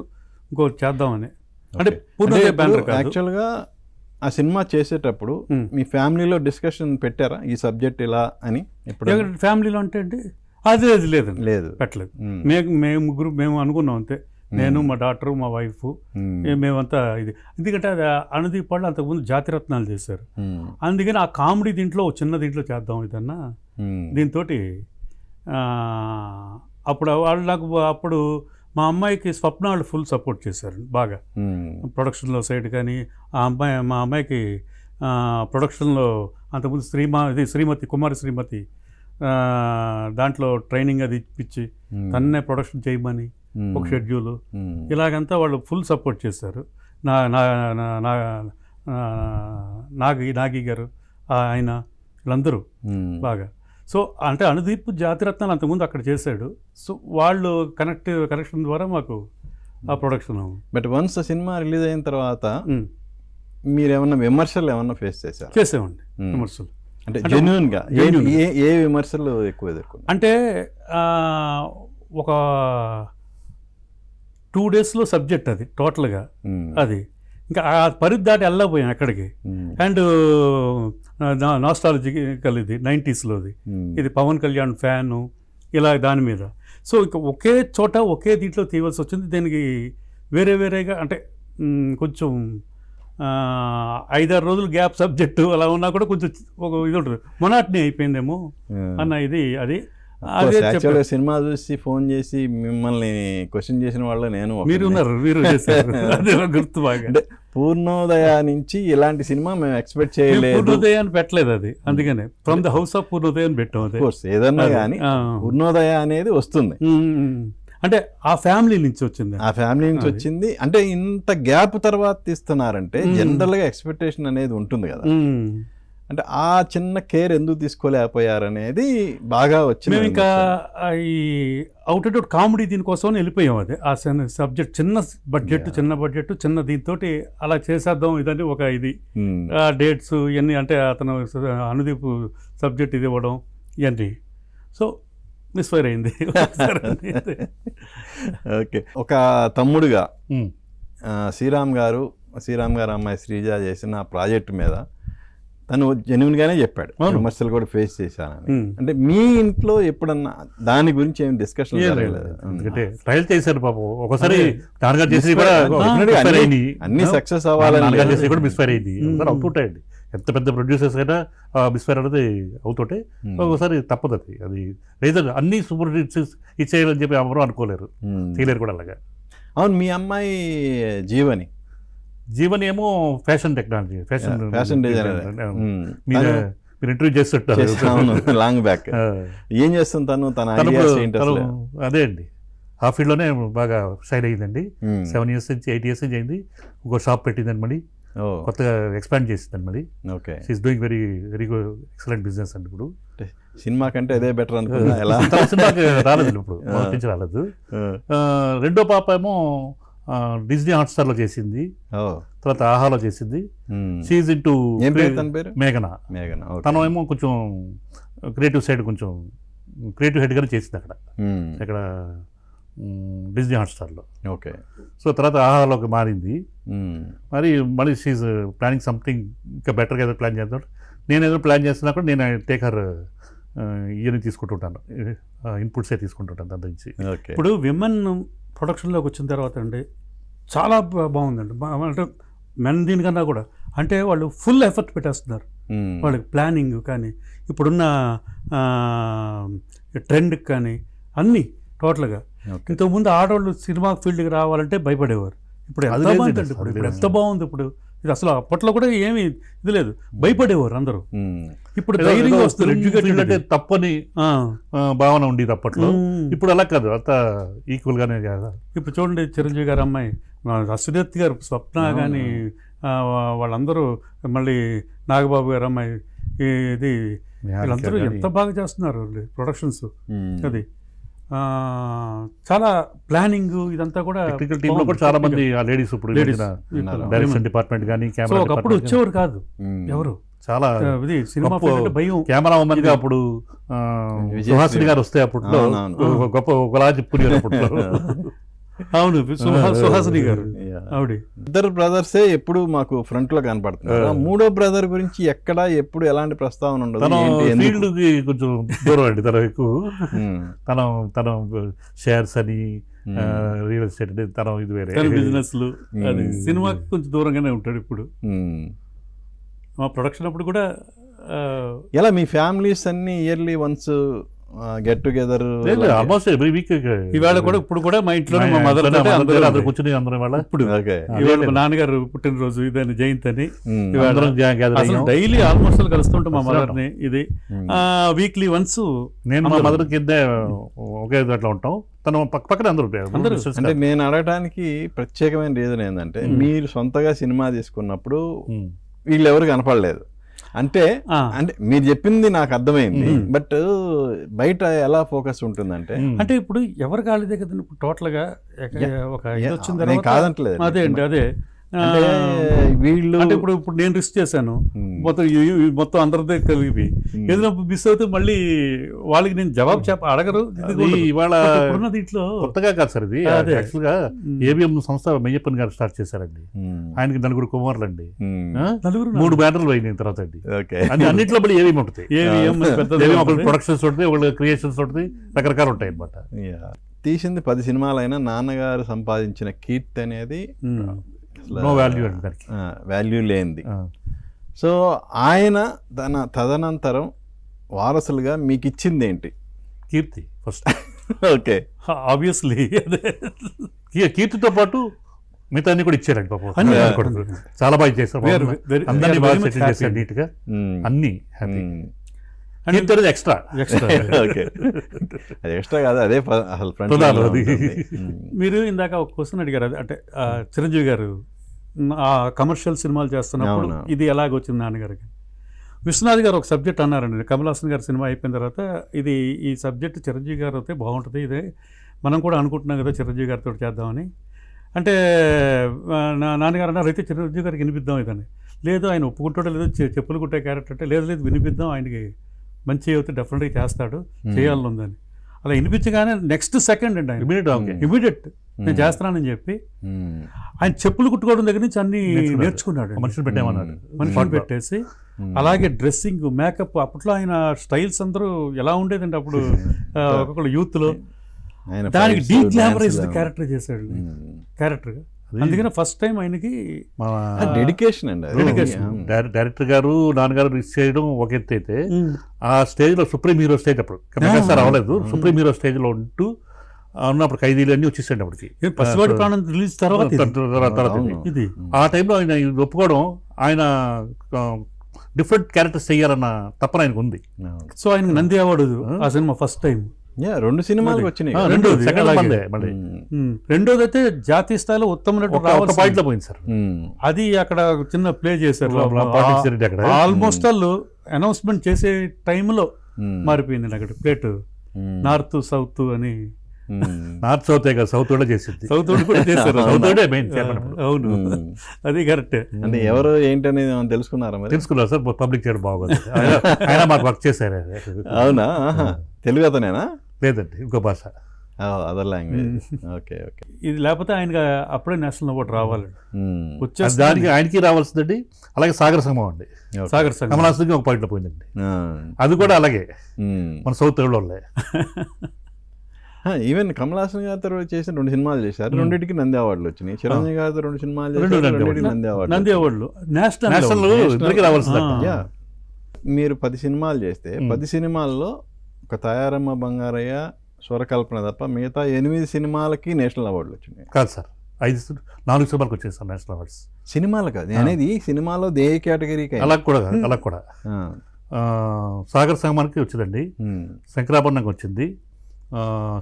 ఇంకో చేద్దామని, అంటే పూర్తిగా బ్యానర్ కాదు. యాక్చువల్గా ఆ సినిమా చేసేటప్పుడు మీ ఫ్యామిలీలో డిస్కషన్ పెట్టారా ఈ సబ్జెక్ట్ ఇలా అని? ఫ్యామిలీలో అంటే అండి అది లేదండి, లేదు పెట్టలేదు. మేము అనుకున్నాం అంతే, నేను మా డాక్టర్ మా వైఫ్ మేమంతా ఇది. ఎందుకంటే అది అనుదీప్ వాళ్ళు అంతకుముందు జాతిరత్నాలు చేశారు, అందుకని ఆ కామెడీ దీంట్లో చిన్న దీంట్లో చేద్దాం ఇదన్నా దీంతో. అప్పుడు వాళ్ళు నాకు అప్పుడు మా అమ్మాయికి స్వప్న వాళ్ళు ఫుల్ సపోర్ట్ చేశారు బాగా ప్రొడక్షన్లో సైడ్. కానీ మా అమ్మాయికి ప్రొడక్షన్లో అంతకుముందు శ్రీమతి కుమారి శ్రీమతి దాంట్లో ట్రైనింగ్ అది ఇప్పించి తన్నే ప్రొడక్షన్ చేయమని ఒక షెడ్యూలు ఇలాగంతా వాళ్ళు ఫుల్ సపోర్ట్ చేశారు. నాగి గారు ఆయన వీళ్ళందరూ బాగా. సో అంటే అనుదీప్ జాతిరత్నాలు అంతకుముందు అక్కడ చేశాడు. సో వాళ్ళు కనెక్షన్ ద్వారా మాకు ఆ production. But once cinema release అయిన తర్వాత మీరు ఏమన్నా విమర్శలు ఏమన్నా ఫేస్ చేసామండి? విమర్శలు అంటే జెన్యూన్గా ఏ విమర్శలు ఎక్కువ ఎదుర్కొన్నారు? అంటే ఒక 2 daysలో సబ్జెక్ట్ అది టోటల్గా అది ఇంకా ఆ పరిధి దాటి వెళ్ళకపోయాం ఎక్కడికి. అండ్ నాస్టాలజికల్ ఇది 90sలోది, ఇది పవన్ కళ్యాణ్ ఫ్యాను ఇలా దాని మీద. సో ఇక ఒకే చోట ఒకే దీంట్లో తీయవలసి వచ్చింది. దీనికి వేరేగా అంటే కొంచెం 5-6 రోజులు గ్యాప్ సబ్జెక్టు అలా ఉన్నా కూడా కొంచెం ఒక ఇది ఉంటుంది, మొనాట్ని అయిపోయిందేమో అన్న ఇది అది యాక్చువల్గా సినిమా చూసి ఫోన్ చేసి మిమ్మల్ని క్వశ్చన్ చేసిన వాళ్ళు నేను మీరు ఉన్నారు, మీరు గుర్తు బాగా. అంటే పూర్ణోదయ నుంచి ఇలాంటి సినిమా మేము ఎక్స్పెక్ట్ చేయలేదు. పూర్ణోదయాన్ని పెట్టలేదు అది, అందుకనే ఫ్రమ్ ద హౌస్ ఆఫ్ పూర్ణోదయాన్ని పెట్టాం. అది ఏదన్నా కానీ పూర్ణోదయ అనేది వస్తుంది అంటే ఆ ఫ్యామిలీ నుంచి వచ్చింది, ఆ ఫ్యామిలీ నుంచి వచ్చింది. అంటే ఇంత గ్యాప్ తర్వాత తీస్తున్నారంటే జనరల్ గా ఎక్స్పెక్టేషన్ అనేది ఉంటుంది కదా, అంటే ఆ చిన్న కేర్ ఎందుకు తీసుకోలేకపోయారనేది బాగా వచ్చింది. మేము ఇంకా ఈ అవుట్ అండ్ అవుట్ కామెడీ దీనికోసం వెళ్ళిపోయాం. అది ఆ సబ్జెక్ట్ చిన్న బడ్జెట్ చిన్న దీంతో అలా చేసేద్దాం ఇదని ఒక ఇది డేట్స్ ఇవన్నీ, అంటే అతను అనుదీప్ సబ్జెక్ట్ ఇది ఇవ్వడం ఇవన్నీ, సో మిస్ఫైర్ అయింది. ఓకే, ఒక తమ్ముడుగా శ్రీరామ్ గారు అమ్మాయి శ్రీజ చేసిన ప్రాజెక్టు మీద తను జెన్యున్ గానే చెప్పాడు, విమర్శలు కూడా ఫేస్ చేశానని. అంటే మీ ఇంట్లో ఎప్పుడన్నా దాని గురించి ఏం డిస్కషన్ జరగలేదు? ట్రయల్ చేశారు పాపం, ఒకసారి అన్ని సక్సెస్ అవ్వాలని కూడా మిస్ఫైర్ అయింది, అవుతుంటాయండి. ఎంత పెద్ద ప్రొడ్యూసర్స్ అయినా మిస్ఫైర్ అనేది అవుతుంటే ఒకసారి తప్పదు. అది రీజన్ అన్ని సూపర్ హిట్స్ ఇచ్చేయాలని చెప్పి ఎవరు అనుకోలేరు, చేయలేరు కూడా అలాగా. అవును, మీ అమ్మాయి జీవని ఏమో ఫ్యాషన్ టెక్నాలజీ, ఫ్యాషన్ డిజైనర్. మీరు ఇంటర్వ్యూ చేస్తుంటారు లాంగ్ బ్యాక్. ఏం చేస్తుంది తన అదే అండి, ఆ ఫీల్డ్లోనే బాగా షైన్ అయ్యిందండి. 7 years నుంచి 8 years నుంచి అయింది. ఒక షాప్ పెట్టిందండి, మళ్ళీ కొత్తగా ఎక్స్పాండ్ చేసిందండి. మళ్ళీ she's doing very very excellent business అండి. ఇప్పుడు సినిమా కంటే అదే బెటర్ అనుకున్నా, సినిమాకి రాలేదు ఇప్పుడు, నుంచి రాలేదు. రెండో పాప ఏమో డిజ్నీ హాట్స్టార్లో చేసింది, తర్వాత ఆహాలో చేసింది. షీఈస్ ఇంటూ మేఘనా. తను ఏమో కొంచెం క్రియేటివ్ సైడ్, కొంచెం క్రియేటివ్ హెడ్గానే చేసింది అక్కడ డిజ్నీ హాట్స్టార్లో. ఓకే, సో తర్వాత ఆహాలోకి మారింది. మళ్ళీ షీఈస్ ప్లానింగ్ సంథింగ్ ఇంకా బెటర్గా ఏదో ప్లాన్ చేద్దాం. నేను ఏదో ప్లాన్ చేస్తున్నా కూడా నేను టేకర్ ఇవన్నీ తీసుకుంటుంటాను, ఇన్పుట్సే తీసుకుంటుంటాను దాని నుంచి. ఇప్పుడు విమెన్ ప్రొడక్షన్లోకి వచ్చిన తర్వాత అండి చాలా బాగుందండి. అంటే మెన్ దీనికన్నా కూడా అంటే వాళ్ళు ఫుల్ ఎఫర్ట్ పెట్టేస్తున్నారు, వాళ్ళకి ప్లానింగ్ కానీ ఇప్పుడున్న ట్రెండ్కి కానీ అన్నీ టోటల్గా. ఇంతకుముందు ఆడవాళ్ళు సినిమా ఫీల్డ్కి రావాలంటే భయపడేవారు, ఇప్పుడు ఎంత బాగుందండి, ఇప్పుడు ఎంత బాగుంది. ఇప్పుడు ఇది అసలు అప్పట్లో కూడా ఏమీ ఇది లేదు, భయపడేవారు అందరూ. ఇప్పుడు ధైర్యంగా వస్తారు, ఎడ్యుకేటెడ్ అంటే తప్పని భావన ఉండేది అప్పట్లో. ఇప్పుడు అలా కాదు, అంత ఈక్వల్ గానే కదా. ఇప్పుడు చూడండి, చిరంజీవి గారు అమ్మాయి అశ్వత్ గారు, స్వప్న కానీ వాళ్ళందరూ, మళ్ళీ నాగబాబు గారు అమ్మాయి, ఇది వీళ్ళందరూ ఎంత బాగా చేస్తున్నారు ప్రొడక్షన్స్. అది చాలా ప్లానింగ్ ఇదంతా కూడా టెక్నికల్ టీమ్ లో కూడా చాలా మంది లేడీస్ ఇప్పుడు డైరెక్షన్ డిపార్ట్మెంట్ కానీ కెమెరా అప్పుడు వచ్చేవారు కాదు ఎవరు. చాలా సినిమా భయం. కెమెరా ఉమెన్ గా అప్పుడు సుహాసిని గారు వస్తే అప్పట్లో గొప్ప ఒకలా చెప్పుకునేవారు అప్పట్లో. అవును, సుహాసిని గారు ఆవిడ. ఇద్దరు బ్రదర్సే ఎప్పుడు మాకు ఫ్రంట్ లో కనపడుతున్నారు. మూడో బ్రదర్ గురించి ఎక్కడ ఎప్పుడు ఎలాంటి ప్రస్తావన ఉండదు. ఫీల్డ్ కి కొంచెం దూరం అండి, తన ఎక్కువ తన షేర్స్ అని రియల్ ఎస్టేట్ తన ఇది వేరే బిజినెస్ లు, అది సినిమాకి కొంచెం దూరంగానే ఉంటాడు. ఇప్పుడు మా ప్రొడక్షన్ అప్పుడు కూడా ఎలా మీ ఫ్యామిలీస్ అన్ని yearly once get together almost every week. ఇవాళ కూడా ఇప్పుడు కూడా మా ఇంట్లో మా మదర్ కూర్చుని అందరం ఇవాళ ఇప్పుడు నాన్నగారు పుట్టినరోజు ఇదని జయంతి అని డైలీ ఆల్మోస్ట్ కలుస్తుంటాం మా మదర్ ని. ఇది వీక్లీ వన్స్. నేను మా మదర్ కింద ఒకే అట్లా ఉంటాం, తను పక్కన అందరూ. అంటే నేను అడగడానికి ప్రత్యేకమైన రీజన్ ఏంటంటే, మీరు సొంతగా సినిమా తీసుకున్నప్పుడు వీళ్ళెవరు కనపడలేదు. అంటే మీరు చెప్పింది నాకు అర్థమైంది, బట్ బయట ఎలా ఫోకస్ ఉంటుందంటే, అంటే ఇప్పుడు ఎవరు కాలేదే కదా టోటల్ గా ఒక ఇది వచ్చిన తర్వాత. కాదంటలేదు, అదే అండి, అదే వీళ్ళు అంటే ఇప్పుడు నేను రిస్క్ చేశాను మొత్తం అందరితో కలిపి. ఏదైనా మిస్ అవుతే మళ్ళీ వాళ్ళకి నేను జవాబు అడగరు. ఇవాళ దీంట్లో కొత్తగా కాదు సార్, ఇది యాక్చువల్ గా ఏబిఎం సంస్థ మెయ్యప్పన్ గారు స్టార్ట్ చేశారండి. ఆయనకి 4 కుమారులు అండి, 3 బ్యానర్లు అయిన తర్వాత అండి. అన్నింటిలో మళ్ళీ ఏవిఎం ఉంటుంది, ప్రొడక్షన్స్ ఉంటుంది, ఒకళ్ళు క్రియేషన్స్ ఉంటుంది, రకరకాలు ఉంటాయి అనమాట. తీసింది 10 సినిమాలైనా నాన్నగారు సంపాదించిన కీర్తి అనేది నో వాల్యూ అండి దానికి. వాల్యూ లేనిది. సో ఆయన తదనంతరం వారసులుగా మీకు ఇచ్చింది ఏంటి? కీర్తి ఫస్ట్. ఓకే, ఆబ్వియస్లీ అదే. కీర్తితో పాటు మిగతా అన్ని కూడా ఇచ్చారండి పాపం. అన్ని కూడా చాలా బాగా చేశారు, అందరినీ బాగా సెటిల్ చేశారు నీట్గా, అన్ని హ్యాపీ. కీర్తి అనేది ఎక్స్ట్రా. ఓకే, అది ఎక్స్ట్రా కాదు, అదే అసలు ఫ్రంట్. మీరు ఇందాక ఒక క్వశ్చన్ అడిగారు, అది అంటే చిరంజీవి గారు ఆ కమర్షియల్ సినిమాలు చేస్తున్నప్పుడు ఇది ఎలాగొచ్చింది నాన్నగారికి. విశ్వనాథ్ గారు ఒక సబ్జెక్ట్ అన్నారండి, కమల్ హాసన్ గారి సినిమా అయిపోయిన తర్వాత, ఈ సబ్జెక్ట్ చిరంజీవి గారు అయితే బాగుంటుంది, ఇదే మనం కూడా అనుకుంటున్నాం కదా చిరంజీవి గారితో చేద్దామని. అంటే నాన్నగారు అన్నారు, అయితే చిరంజీవి గారికి వినిపిద్దాం ఇదని. లేదు ఆయన ఒప్పుకుంటాడో లేదో, చెప్పులు కుట్టే క్యారెక్టర్ అంటే లేదు వినిపిద్దాం, ఆయనకి మంచి అయితే డెఫినెట్గా చేస్తాడు, చేయాలని ఉందని. అలా వినిపించగానే నెక్స్ట్ సెకండ్ అండి ఆయన ఇమీడియట్ నేను చేస్తున్నానని చెప్పి ఆయన చెప్పులు కుట్టుకోవడం దగ్గర నుంచి అన్ని నేర్చుకున్నాడు. మనుషులు పెట్టామన్నాడు, మనుషులు పెట్టేసి అలాగే డ్రెస్సింగ్, మేకప్. అప్పట్లో ఆయన స్టైల్స్ అందరూ ఎలా ఉండేదండి అప్పుడు ఒక్కొక్కరు యూత్లో. దానికి డీగ్లామరైజ్డ్ క్యారెక్టర్ చేశాడు క్యారెక్టర్గా. అందుకనే ఫస్ట్ టైం ఆయనకి డెడికేషన్ అండి. డైరెక్టర్ గారు నాన్నగారు రిలీజ్ చేయడం ఒక ఎత్తు అయితే, ఆ స్టేజ్లో సుప్రీం హీరో స్టేజ్ అప్పుడు మెగాస్టార్ అవ్వలేదు, సుప్రీం హీరో స్టేజ్లో ఉంటూ ఉన్నప్పుడు ఖైదీలు అన్నీ వచ్చేసాడు అప్పటికి. పసివాడి ప్రాణం రిలీజ్ తర్వాత ఇది ఆ టైంలో ఆయన ఒప్పుకోవడం, ఆయన డిఫరెంట్ క్యారెక్టర్స్ చేయాలన్న తప్పన ఆయనకు ఉంది. సో ఆయనకు నంది అవార్డు ఆ సినిమా ఫస్ట్ టైం. 2 సినిమాలు వచ్చినాయి. రెండోది అయితే జాతీయ స్థాయిలో ఉత్తమ నటుడు పాయింట్ లో పోయింది సార్. అది అక్కడ చిన్న ప్లే చేశారు. ఆల్మోస్ట్ ఆల్ అనౌన్స్మెంట్ చేసే టైంలో మారిపోయింది అక్కడ ప్లేట్. నార్త్ సౌత్ అని. నార్త్ సౌత్ సౌత్ కూడా చేసింది, సౌత్ కూడా చేశారు. అవును, అది కరెక్టే. అంటే ఎవరు ఏంటని తెలుసుకున్నారా? తెలుసుకున్నారు సార్, పబ్లిక్ చేయడం బాగుంది. ఆయన మాకు వర్క్ చేశారు. అవునా? తెలుగు అతనేనా? లేదండి, ఇంకో భాష, అదర్ లాంగ్వేజ్. Okay okay. ఇది లేకపోతే ఆయనకి అప్పుడే నేషనల్ అవార్డు రావాలి. దానికి ఆయనకి రావాల్సిందండి. అలాగే సాగర్ సంగమం అండి, సాగర్ సంగమం కమల్ హాసన్ ఒక పాయింట్లో పోయిందండి. అది కూడా అలాగే మన సౌత్ వాళ్ళే. ఈవెన్ కమల్ హాసన్ గారితో చేసిన 2 సినిమాలు చేశారు, 2కి నంది అవార్డులు వచ్చినాయి. చిరంజీవి గారితో 2 సినిమాలు చేశారు, 2కి నంది అవార్డులు. నేషనల్ రావాల్సింది. మీరు 10 సినిమాలు చేస్తే 10 సినిమాల్లో ఒక తయారమ్మ బంగారయ్య, స్వరకల్పన తప్ప మిగతా 8 సినిమాలకి నేషనల్ అవార్డులు వచ్చినాయి. కాదు సార్, 4 సినిమాలకు వచ్చాయి సార్ నేషనల్ అవార్డ్స్. సినిమాలు కాదు అనేది, సినిమాలో ఏ కేటగిరీకి. అలా కూడా సాగర్ సంగమానికి వచ్చిందండి, శంకరాభరణంకి వచ్చింది,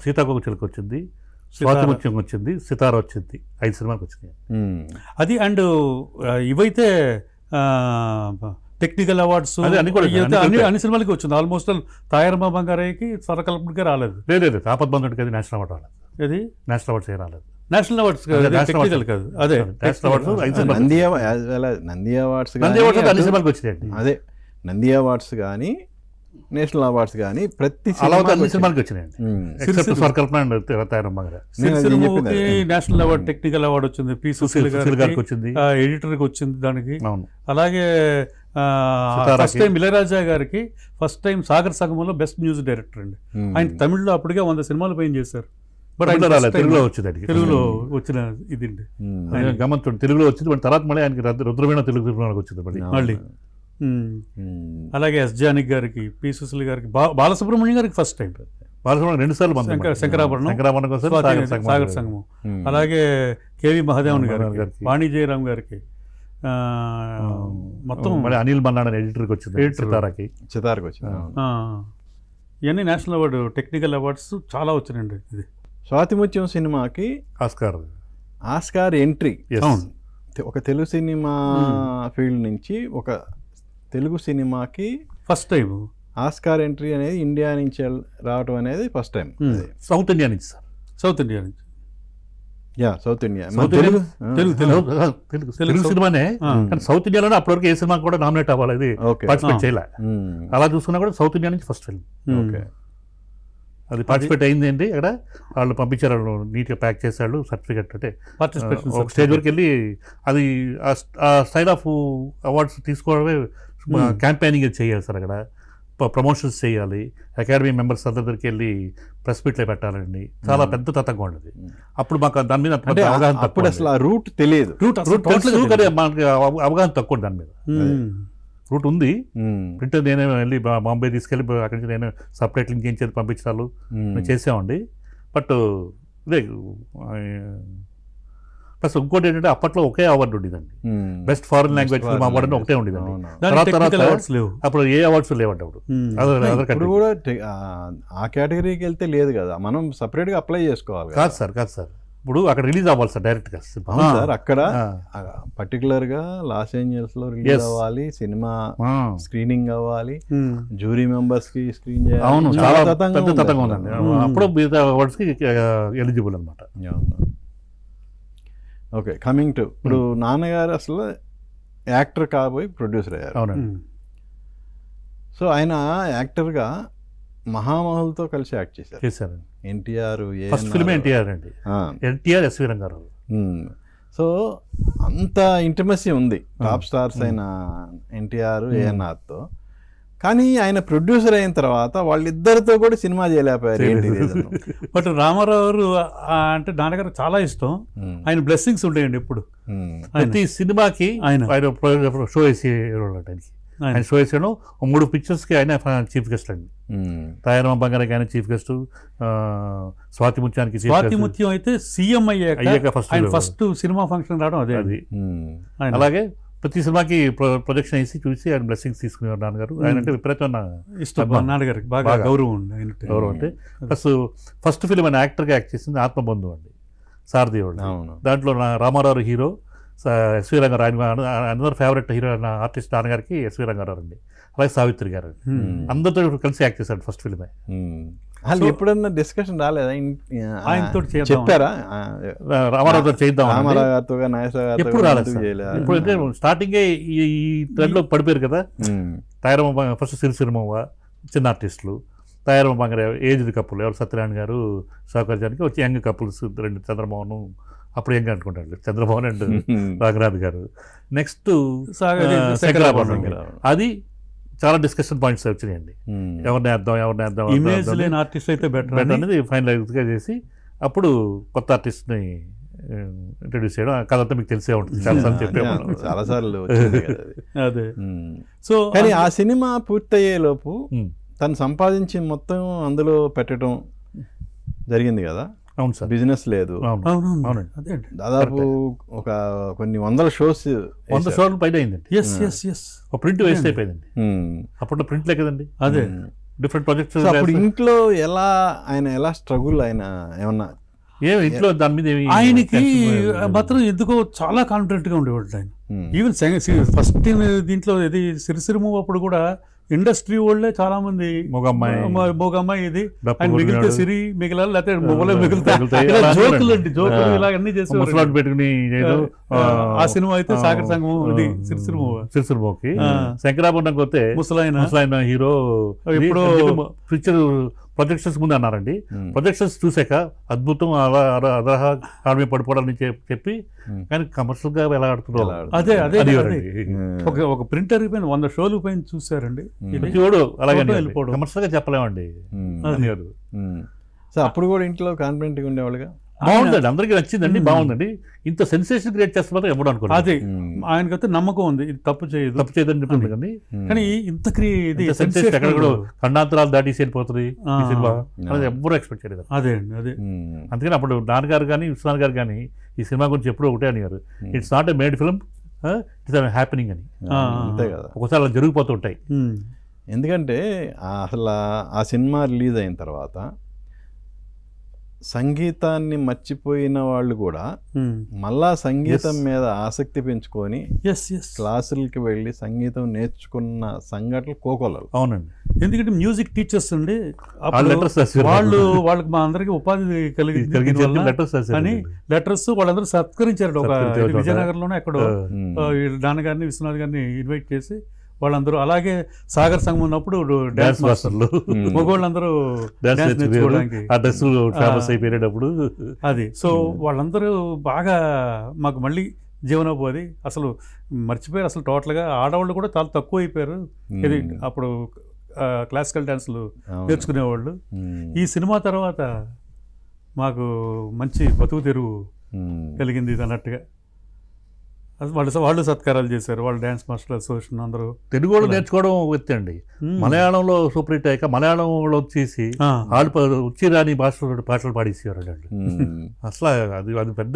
సీతాకోక చిలుక వచ్చింది, స్వాతిముత్యం వచ్చింది, సితార వచ్చింది. 5 సినిమాలకు వచ్చింది అది. అండ్ ఇవైతే టెక్నికల్ అవార్డ్స్ అన్ని సినిమాలకి వచ్చింది. ఆల్మోస్ట్ తాయారమ్మ బంగారయ్యకి, స్వరకల్పనకి రాలేదు. లేదు, ఆపద్బంధుడికి అది నేషనల్ అవార్డు రాలేదు. ఇది నేషనల్ అవార్డ్స్ రాలేదు. నేషనల్ అవార్డ్స్ టెక్నికల్ కాదు, అదే నేషనల్ అవార్డ్స్. నంది అవార్డ్స్ అన్ని సినిమాలకు వచ్చినాయండి. అదే నంది అవార్డ్స్ కానీ నేషనల్ అవార్డ్స్ కానీ ప్రతి అన్ని సినిమాలకు వచ్చినాయండి. నేషనల్ అవార్డు, టెక్నికల్ అవార్డు వచ్చింది, పి సుశీల్ గారికి వచ్చింది, ఎడిటర్కి వచ్చింది దానికి. అలాగే ఫస్ట్ టైం ఇళయరాజా గారికి ఫస్ట్ టైం సాగర్ సంగమంలో బెస్ట్ మ్యూజిక్ డైరెక్టర్ అండి. ఆయన తమిళ్లో అప్పటికే 100 సినిమాలు పైన చేశారు. బట్ తెలుగులో వచ్చింది, తెలుగులో వచ్చిన ఇది గమనించండి. తెలుగులో వచ్చింది, తర్వాత మళ్ళీ ఆయనకి రుద్రవీణ తెలుగు సినిమాలకు వచ్చింది మళ్ళీ. అలాగే ఎస్ జానకి గారికి, పి సుశీల్ గారికి, బాలసుబ్రహ్మణ్యం గారికి ఫస్ట్ టైం. బాలసుబ్రహ్మణ్యం 2 సార్లు శంకరాభరణం, సాగర్ సంగమం. అలాగే కేవి మహాదేవన్ గారికి, వాణి జయరామ్ గారికి, మొత్తం అనిల్ మన్నాడు ఎడిటర్కి వచ్చింది, సితారకి వచ్చింది. ఇవన్నీ నేషనల్ అవార్డు, టెక్నికల్ అవార్డ్స్ చాలా వచ్చినాయండి. ఇది స్వాతిముత్యం సినిమాకి ఆస్కార్ ఎంట్రీ. ఒక తెలుగు సినిమా ఫీల్డ్ నుంచి ఒక తెలుగు సినిమాకి ఫస్ట్ టైం ఆస్కార్ ఎంట్రీ అనేది ఇండియా నుంచి రావడం అనేది ఫస్ట్ టైం. సౌత్ ఇండియా నుంచి సార్, సౌత్ ఇండియా నుంచి. సౌత్ ఇండియా తెలుగు సినిమానే, కానీ సౌత్ ఇండియాలోనే అప్పటివరకు ఏ సినిమా కూడా నామినేట్ అవ్వాలి, పార్టిసిపేట్ చేయలే. అలా చూసుకున్నా కూడా సౌత్ ఇండియా నుంచి ఫస్ట్ ఫిల్మ్. ఓకే, అది పార్టిసిపేట్ అయింది అండి. అక్కడ వాళ్ళు పంపించారు, నీట్గా ప్యాక్ చేశాడు సర్టిఫికెట్. అంటే ఒక స్టేజ్ వరకు వెళ్ళి అది ఆ స్టైల్ ఆఫ్ అవార్డ్స్ తీసుకోవడమే క్యాంపెయినింగ్ చేయాలి సార్. అక్కడ ప్రమోషన్స్ చేయాలి, అకాడమీ మెంబర్స్ అందరికి వెళ్ళి ప్రెస్ మీట్లో పెట్టాలండి, చాలా పెద్ద తతంగం ఉండేది. అప్పుడు మాకు దాని మీద అవగాహన అప్పుడు అసలు ఆ రూట్ తెలియదు. తెలుసు కానీ మనకి అవగాహన తక్కువ దాని మీద. రూట్ ఉంది, ప్రింటర్ నేనే వెళ్ళి బాంబే తీసుకెళ్ళి అక్కడి నుంచి నేను సపరేట్ చేయించేది పంపించాలు చేసామండి. బట్ ఇదే ప్లస్ ఇంకోటి ఏంటంటే అప్పట్లో ఒకే అవార్డు ఉండేదండి, best foreign language film award అని ఒకటే ఉండేదండి. అప్పుడు ఏ అవార్డ్స్ లేవండి అప్పుడు. ఇప్పుడు కూడా ఆ కేటగిరీకి వెళ్తే లేదు కదా, మనం సపరేట్ గా అప్లై చేసుకోవాలి. కాదు సార్ ఇప్పుడు అక్కడ రిలీజ్ అవ్వాలి సార్ డైరెక్ట్ గా. సార్ అక్కడ పర్టికులర్ గా లాస్ ఏంజల్స్ లో రిలీజ్ అవ్వాలి, సినిమా స్క్రీనింగ్ అవ్వాలి, జ్యూరీ మెంబర్స్ కి స్క్రీన్ చేయాలి. అవును, చాలా పెద్ద తతంగం ఉందండి. అప్పుడు మిగతా అవార్డ్స్ కి ఎలిజిబుల్ అనమాట. ఓకే, కమింగ్ టు ఇప్పుడు నాన్నగారు అసలు యాక్టర్ కాబోయి ప్రొడ్యూసర్ అయ్యారు. అవునండి. సో ఆయన యాక్టర్గా మహామహులతో కలిసి యాక్ట్ చేశారండి. ఎన్టీఆర్, ఫస్ట్ ఫిల్మ్ ఎన్టీఆర్ అండి, ఎన్టీఆర్ ఎస్వి రంగారావు. సో అంత ఇంటిమసీ ఉంది టాప్ స్టార్స్ అయిన ఎన్టీఆర్ ఏఎన్ఆర్తో. కానీ ఆయన ప్రొడ్యూసర్ అయిన తర్వాత వాళ్ళిద్దరితో కూడా సినిమా చేయలేకపోయారు. బట్ రామారావు అంటే నాన్నగారు చాలా ఇష్టం, ఆయన బ్లెస్సింగ్స్ ఉంటాయండి ఎప్పుడు. ప్రతి సినిమాకి ఆయన షో వేసి ఆయన షో వేసాడు. 3 పిక్చర్స్కి ఆయన చీఫ్ గెస్ట్ అండి. తాయారమ్మ బంగారానికి ఆయన చీఫ్ గెస్ట్, స్వాతి ముత్యం అయితే సీఎం అయ్యాక ఫస్ట్ సినిమా ఫంక్షన్ రావడం అదే. అది అలాగే ప్రతి సినిమాకి ప్రొజెక్షన్ వేసి చూసి ఆయన బ్లెస్సింగ్స్ తీసుకునేవారు నాన్నగారు. ఆయన అంటే విపరీతమైన ఇష్టం, నాన్నగారికి బాగా గౌరవం అంటే. ప్లస్ ఫస్ట్ ఫిలిం ఆయన యాక్టర్గా యాక్ట్ చేసింది ఆత్మబంధు అండి, సారథి వాళ్ళు. దాంట్లో రామారావు హీరో, ఎస్వి రంగారావు అందరూ ఫేవరెట్ హీరో ఆర్టిస్ట్ నాన్నగారికి ఎస్వి రంగారావు అండి. అలాగే సావిత్రి గారు అందరితో కలిసి యాక్ట్ చేశారు ఫస్ట్ ఫిలిమే. ఎప్పుడన్నా డిస్కషన్ రాలేదా ఆయనతో? చెప్పారా రామారావుతో చేద్దాం, రామారావు గారితో నాగేశ్వరరావు? ఎప్పుడు రాలేదు. ఇప్పుడు స్టార్టింగే ఈ థ్రెడ్లో పడిపోయారు కదా. తాయారమ్మ ఫస్ట్ సిరిసిరిమవ్వ చిన్న ఆర్టిస్టులు, తాయారమ్మ బంగారు ఏజ్డ్ కప్పులు, ఎవరు సత్యనారాయణ గారు సాకర్జానికి వచ్చి యంగ్ కపుల్స్ 2, చంద్రమోహన్ అప్పుడు యంగ్ అనుకుంటాడు, చంద్రమోహన్ అండ్ రాఘనాథ్ గారు. నెక్స్ట్ శంకరాభరణం, అది చాలా డిస్కషన్ పాయింట్స్ వచ్చినాయండి. ఎవరిని వేద్దాం ఇమేజ్ లేని ఆర్టిస్ట్ అయితే బెటర్ అనేది ఫైనల్గా చేసి అప్పుడు కొత్త ఆర్టిస్ట్ని ఇంట్రడ్యూస్ చేయడం. కథ అంతా మీకు తెలిసే ఉంటుంది, చాలాసార్లు చెప్పాము, చాలాసార్లు. అదే. సో కానీ ఆ సినిమా పూర్తయ్యే లోపు తను సంపాదించి మొత్తం అందులో పెట్టడం జరిగింది కదా. అవును సార్, బిజినెస్ లేదు. దాదాపు ఒక కొన్ని వందల షోస్, 100 షోలు పైన అయిందండి. ఒక ప్రింట్ వేస్ట్ అయిపోయిందండి. అప్పుడు ప్రింట్ లేకదండి, అదే డిఫరెంట్ ప్రాజెక్ట్స్. అప్పుడు ఇంట్లో ఎలా స్ట్రగుల్ ఆయన ఏమన్నా ఇంట్లో దాని మీద ఆయనకి మాత్రం ఎందుకో చాలా కాన్ఫిడెంట్ గా ఉండేవాడు ఆయన. ఈవెన్ ఫస్ట్ దీంట్లో ఇది సిరిసిరిమూ అప్పుడు కూడా ఇండస్ట్రీ వాళ్ళే చాలా మంది మోగమ్మాయి ఇది మిగిలితే సిరి మిగిలాలి, లేకపోతే మొగలే మిగులుతాయి, జోకులు అండి, జోకులు ఇలా అన్ని చేసి పెట్టుకుని. ఆ సినిమా అయితే సాగర్ సంగమం, ఇది సిరిసిరిమూకి. శంకరాభరణంకి వస్తే ముసలాయన హీరో ఇప్పుడు పిక్చర్ ప్రొజెక్షన్స్ ముందు అన్నారండి. ప్రొజెక్షన్స్ చూసాక అద్భుతం, అదరహ ఆర్మీ పడిపోవడాన్ని చెప్పి, కానీ కమర్షియల్ గా ఎలా ఆడుతున్నారు అదే ఒక ప్రింటర్ పైన 100 షోలు పైన చూసారండి. అలాగే కమర్షియల్ గా చెప్పలేమండి. అప్పుడు కూడా ఇంట్లో కాన్ఫిడెంట్ గా ఉండేవాళ్ళుగా. బాగుందండి, అందరికీ నచ్చిందండి, బాగుందండి. ఇంత సెన్సేషన్ క్రియేట్ చేస్తున్నారు ఎప్పుడు అనుకోండి. అదే ఆయనకైతే నమ్మకం ఉంది, ఇది తప్పు చేయదని చెప్పింది. కానీ ఇంత సెన్సేషన్ ఎక్కడ కూడా ఖండాంతరాలు దాటి వెళ్ళిపోతుంది ఈ సినిమా అనేది ఎవ్వరూ ఎక్స్పెక్ట్ చేయలేదు. అదే అదే అందుకని అప్పుడు నాన్నగారు కానీ విశ్వనాథ్ గారు కానీ ఈ సినిమా గురించి ఎప్పుడూ ఒకటే అనేవారు, it's not a made film, it's happening అని. అంతే కదా, ఒకసారి అలా జరిగిపోతూ ఉంటాయి. ఎందుకంటే అసలు ఆ సినిమా రిలీజ్ అయిన తర్వాత సంగీతాన్ని మర్చిపోయిన వాళ్ళు కూడా మళ్ళా సంగీతం మీద ఆసక్తి పెంచుకొని క్లాసులకి వెళ్ళి సంగీతం నేర్చుకున్న సంఘటనలు కోకొల్లలు. అవునండి, ఎందుకంటే మ్యూజిక్ టీచర్స్ అండి వాళ్ళకి మా అందరికి ఉపాధి కలిగించారు అని లెటర్స్ వాళ్ళందరూ సత్కరించారు. ఒక విజయనగరంలోనే ఎక్కడో నాన్నగారిని విశ్వనాథ్ గారిని ఇన్వైట్ చేసి వాళ్ళందరూ, అలాగే సాగర్ సంఘం ఉన్నప్పుడు డాన్స్ మాస్టర్లు మగవాళ్ళందరూ అయిపోయినప్పుడు అది. సో వాళ్ళందరూ బాగా మాకు మళ్ళీ జీవనోపాధి అసలు మర్చిపోయారు అసలు టోటల్గా. ఆడవాళ్ళు కూడా చాలా తక్కువ అయిపోయారు. ఇది అప్పుడు క్లాసికల్ డాన్సులు అవును. నేర్చుకునేవాళ్ళు. మ్మ్. ఈ సినిమా తర్వాత మాకు మంచి బతుకు తెరువు మ్మ్. కలిగింది ఇది అన్నట్టుగా. వాళ్ళు సత్కారాలు చేశారు, వాళ్ళు డ్యాన్స్ మాస్టర్ అసోసియేషన్ అందరూ. తెలుగు వాళ్ళు నేర్చుకోవడం వ్యక్తి అండి. మలయాళంలో సూపర్ హిట్ అయ్యాక మలయాళంలో వచ్చేసి వాళ్ళు వచ్చి రాని భాషలో పాటలు పాడేసేవారు వాళ్ళు. మ్మ్. అసలు అది పెద్ద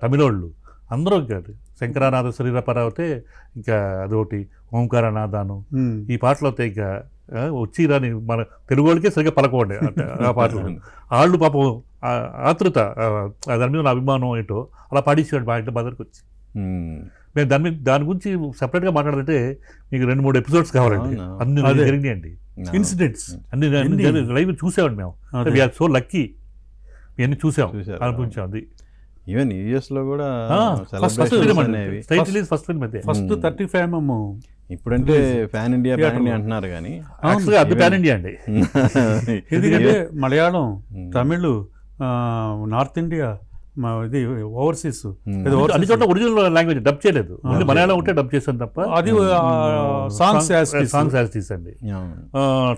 తమిళ వాళ్ళు అందరూ కాదు. శంకరానాథ శ్రీరపరావు అయితే ఇంకా అదొకటి ఓంకారనాథాను ఈ పాటలు అయితే ఇంకా వచ్చి రాని మన తెలుగు వాళ్ళకే సరిగ్గా పలకండి ఆ పాటలు. వాళ్ళు పాపం ఆతృత దాని మీద అభిమానం ఏంటో అలా పాడించాడు మా ఇంటి బదరికి వచ్చి. మ్మ్. మేము దాని గురించి సపరేట్గా మాట్లాడితే మీకు 2-3 ఎపిసోడ్స్ కావాలండి. అవునా? అన్ని జరిగినాయండి, ఇన్సిడెంట్స్ అన్ని లైవ్ చూసామండి మేము. వీఆర్ సో లక్కీ ఇవన్నీ చూసాం, చూశారు. అనిపించాం. అది ఈవెన్ యూఎస్ లో కూడా ఫస్ట్ celebrations ఫిల్మ్ అనేవి. స్ట్రైట్ రిలీజ్ ఫస్ట్ ఫిల్మ్ అయితే. ఫస్ట్ 35mm ఇప్పుడంటే ఫ్యాన్ ఇండియా అంటున్నారు కానీ యాక్చువల్గా అది పాన్ ఇండియా అండి. ఎందుకంటే మలయాళం, తమిళ్, నార్త్ ఇండియా, ఇది ఓవర్సీస్, అన్ని చోట్ల ఒరిజినల్ లాంగ్వేజ్ డబ్ చేయలేదు. ఓన్లీ మలయాళం ఉంటే డబ్ చేశాను తప్ప. అది సాంగ్స్ యాజ్ టీస్ అండి.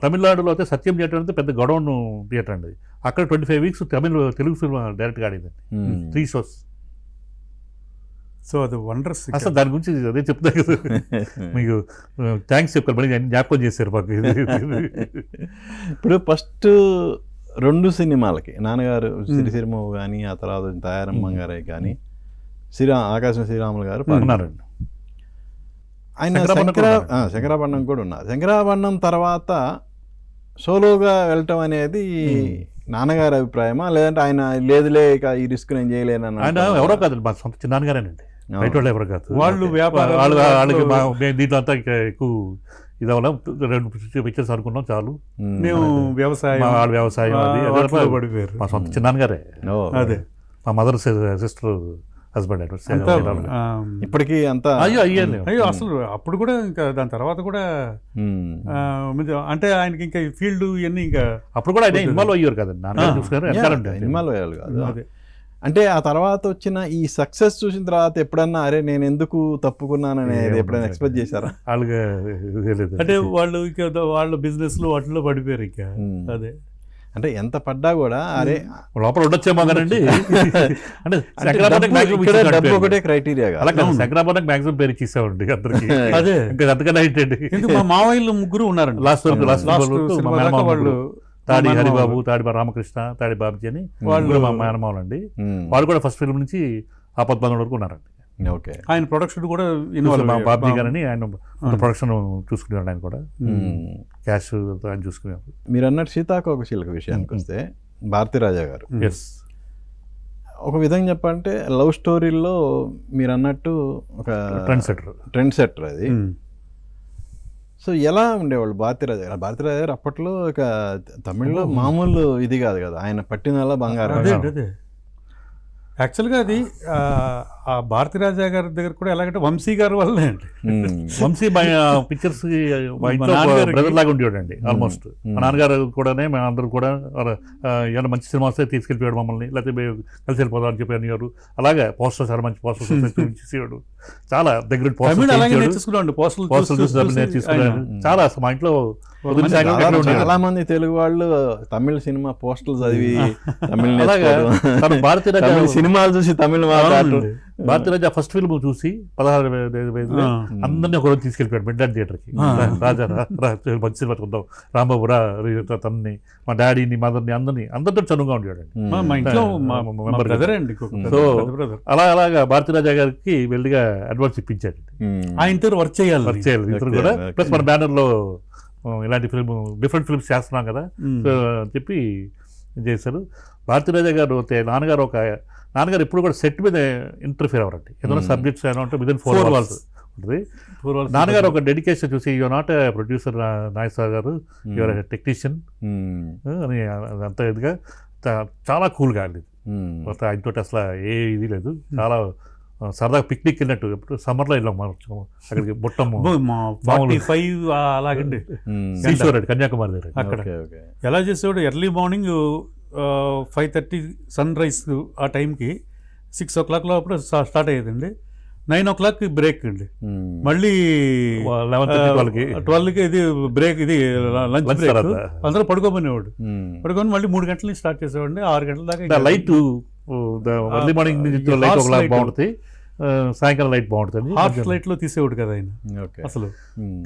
తమిళనాడులో అయితే సత్యం థియేటర్ అంటే పెద్ద గొడవను థియేటర్ అండి. అక్కడ 25 weeks తెలుగు ఫిల్మ్ డైరెక్ట్గా ఆడిందండి. 3 shows. సో అది వండర్స్. అసలు దాని గురించి అదే చెప్తా కదా మీకు. థ్యాంక్స్ చెప్పాలి, మళ్ళీ జ్ఞాపకం చేశారు మాకు. ఇప్పుడు ఫస్ట్ 2 సినిమాలకి నాన్నగారు సిరిసిరిమ కానీ, ఆ తర్వాత తయారమ్మ గారే కానీ, ఆకాశం శ్రీరాములు గారు ఉన్నారండి. ఆయన శంకరాభరణం కూడా ఉన్నారు. శంకరాభరణం తర్వాత సోలోగా వెళ్ళటం అనేది నాన్నగారి అభిప్రాయమా, లేదంటే ఆయన లేదులే ఇక ఈ రిస్క్ నేను చేయలేనని? ఆయన ఎవరో కాదు, మా సొంత చిన్నాన్నగారేనండి, బయట వాళ్ళు ఎవరో కాదు. వాళ్ళు వాళ్ళకి దీంట్లో అంతా ఇంకా ఎక్కువ ఇదవల్ల 2 పిక్చర్స్ అనుకున్నాం చాలు. మేము వ్యవసాయం, వాళ్ళ వ్యవసాయం అది పడిపోయారు. మా సొంత చిన్నాన్నగారే. అదే మా మదర్ సిస్టర్ హస్బెండ్. ఇప్పటికీ అంతా అయ్యో అసలు అప్పుడు కూడా ఇంకా దాని తర్వాత కూడా అంటే ఆయనకి ఇంకా ఫీల్డ్ ఇవన్నీ ఇంకా అప్పుడు కూడా ఆయన ఇన్వాల్వ్ అయ్యారు కదండి. ఇన్వాల్వ్ అయ్యారు కాదు. అంటే ఆ తర్వాత వచ్చిన ఈ సక్సెస్ చూసిన తర్వాత ఎప్పుడన్నా అరే నేను ఎందుకు తప్పుకున్నాను అనేది ఎప్పుడైనా ఎక్స్పెక్ట్ చేశారా? అంటే వాళ్ళు ఇంకా వాళ్ళ బిజినెస్ లో వాటిలో పడిపోయారు ఇంకా. అదే అంటే ఎంత పడ్డా కూడా అరే లోపల ఉండొచ్చేమో కదండి. అంటే డబ్బు ఒకటే క్రైటీరియా కాదు. శంకరాభరణం మాక్సిమం పేరు ఇచ్చేసామండి అందరికి. అదే ఇంకా అంతకన్నా ఏంటండి. మా మావయ్యలు 3 ఉన్నారండి లాస్ట్ వాళ్ళు. తాడి హరిబాబు, తాడి రామకృష్ణ, తాడి బాబుజీ అని వాళ్ళు మా మేనమావులు అండి. వాళ్ళు కూడా ఫస్ట్ ఫిల్మ్ నుంచి ఆపద్బంధం వరకు ఉన్నారండి. ఓకే. ఆయన ప్రొడక్షన్ కూడా మా బాబుజీ గారని ఆయన ప్రొడక్షన్ చూసుకునేవాడు. ఆయన కూడా క్యాష్ ఆయన చూసుకునేవాడు. మీరు అన్నట్టు సీతాకోకచిలుక విషయానికి వస్తే భారతీరాజా గారు ఒక విధంగా చెప్పాలంటే లవ్ స్టోరీల్లో మీరు అన్నట్టు ఒక ట్రెండ్ సెటర్ అది. సో ఎలా ఉండేవాళ్ళు భారతీరాజా గారు అప్పట్లో ఇక తమిళ్లో మామూలు ఇది కాదు కదా, ఆయన పట్టినలా బంగారం. అదే యాక్చువల్గా అది ఆ భారతీరాజా గారి దగ్గర కూడా ఎలాగంటే వంశీ గారి వల్లనే అండి. వంశీ పిక్చర్స్ బ్రదర్ లాగా ఉండేవాడండి ఆల్మోస్ట్. మా నాన్నగారు కూడానే మేమందరూ కూడా ఏమైనా మంచి సినిమా వస్తే తీసుకెళ్ళిపోయాడు మమ్మల్ని, లేకపోతే కలిసి వెళ్ళిపోదాం అని చెప్పి అనేవారు. అలాగే పోస్టర్స్ చాలా మంచి పోస్టర్స్ చూపించేవాడు. చాలా దగ్గర నేర్చుకున్నాడు, పోస్టర్లు నేర్చుకున్నాడు. చాలా మా ఇంట్లో చాలా మంది తెలుగు వాళ్ళు తమిళ సినిమా పోస్టర్లు చదివి భారతీరాజా సినిమాలు చూసి తమిళ భారతీరాజా ఫస్ట్ ఫిల్మ్ చూసి 16 అందరినీ ఒకరోజు తీసుకెళ్ళిపోయాడు మిడ్నైట్ థియేటర్కి. రాజా మంచి సినిమా చూద్దాం, రాంబాబు రా, తన్ని, మా డాడీని, మదర్ని, అందరితో చనువుగా ఉండేవాడు. సో అలాగా భారతీరాజా గారికి వెళ్ళిగా అడ్వాన్స్ ఇప్పించాడు. ఆయనతో వర్క్ చేయాలి ఇద్దరు కూడా. ప్లస్ మన బ్యానర్లో ఇలాంటి ఫిల్మ్ డిఫరెంట్ ఫిల్మ్స్ చేస్తున్నాం కదా చెప్పి చేశారు. భారతీరాజా గారు నాన్నగారు ఎప్పుడు కూడా సెట్ మీద ఇంటర్ఫియర్ అవ్వరండి. ఏదైనా సబ్జెక్ట్స్ అయినా ఉంటే విదిన్ 4 walls ఉంటుంది. నాన్నగారు ఒక డెడికేషన్ చూసి యువర్ నాట్ ప్రొడ్యూసర్ నాగేశ్వర గారు, యువర్ టెక్నీషియన్ అని అంత ఇదిగా చాలా కూల్గా అండి. ఆయనతో అసలు ఏ ఇది లేదు. చాలా సరదాగా పిక్నిక్ వెళ్ళినట్టు. ఎప్పుడు సమ్మర్లో వెళ్ళాం అక్కడికి బుట్టము అలాగండి శ్రీశ్వర్ రెడ్డి కన్యాకుమారి దగ్గర. అక్కడ ఎలా చేసేవాడు, ఎర్లీ మార్నింగ్ 5:30 సన్ రైజ్ ఆ టైంకి 6 o'clock లోపల స్టార్ట్ అయ్యేదండి. 9 బ్రేక్ అండి, మళ్ళీ 11:30 12కి ఇది బ్రేక్, ఇది లంచ్ Lunch బ్రేక్. తర్వాత. అందరూ పడుకోమనేవాడు. పడుకొని మళ్ళీ 3 గంటల నుంచి స్టార్ట్ చేసేవాడిని, 6 గంటల దాకా. లైట్ ఎర్లీ మార్నింగ్ నుంచి లైట్ ఒకలా బాగుంటుంది, సాయంకాలం లైట్ బాగుంటుంది. హార్ట్ లైట్ లో తీసేవాడు కదా ఆయన. అసలు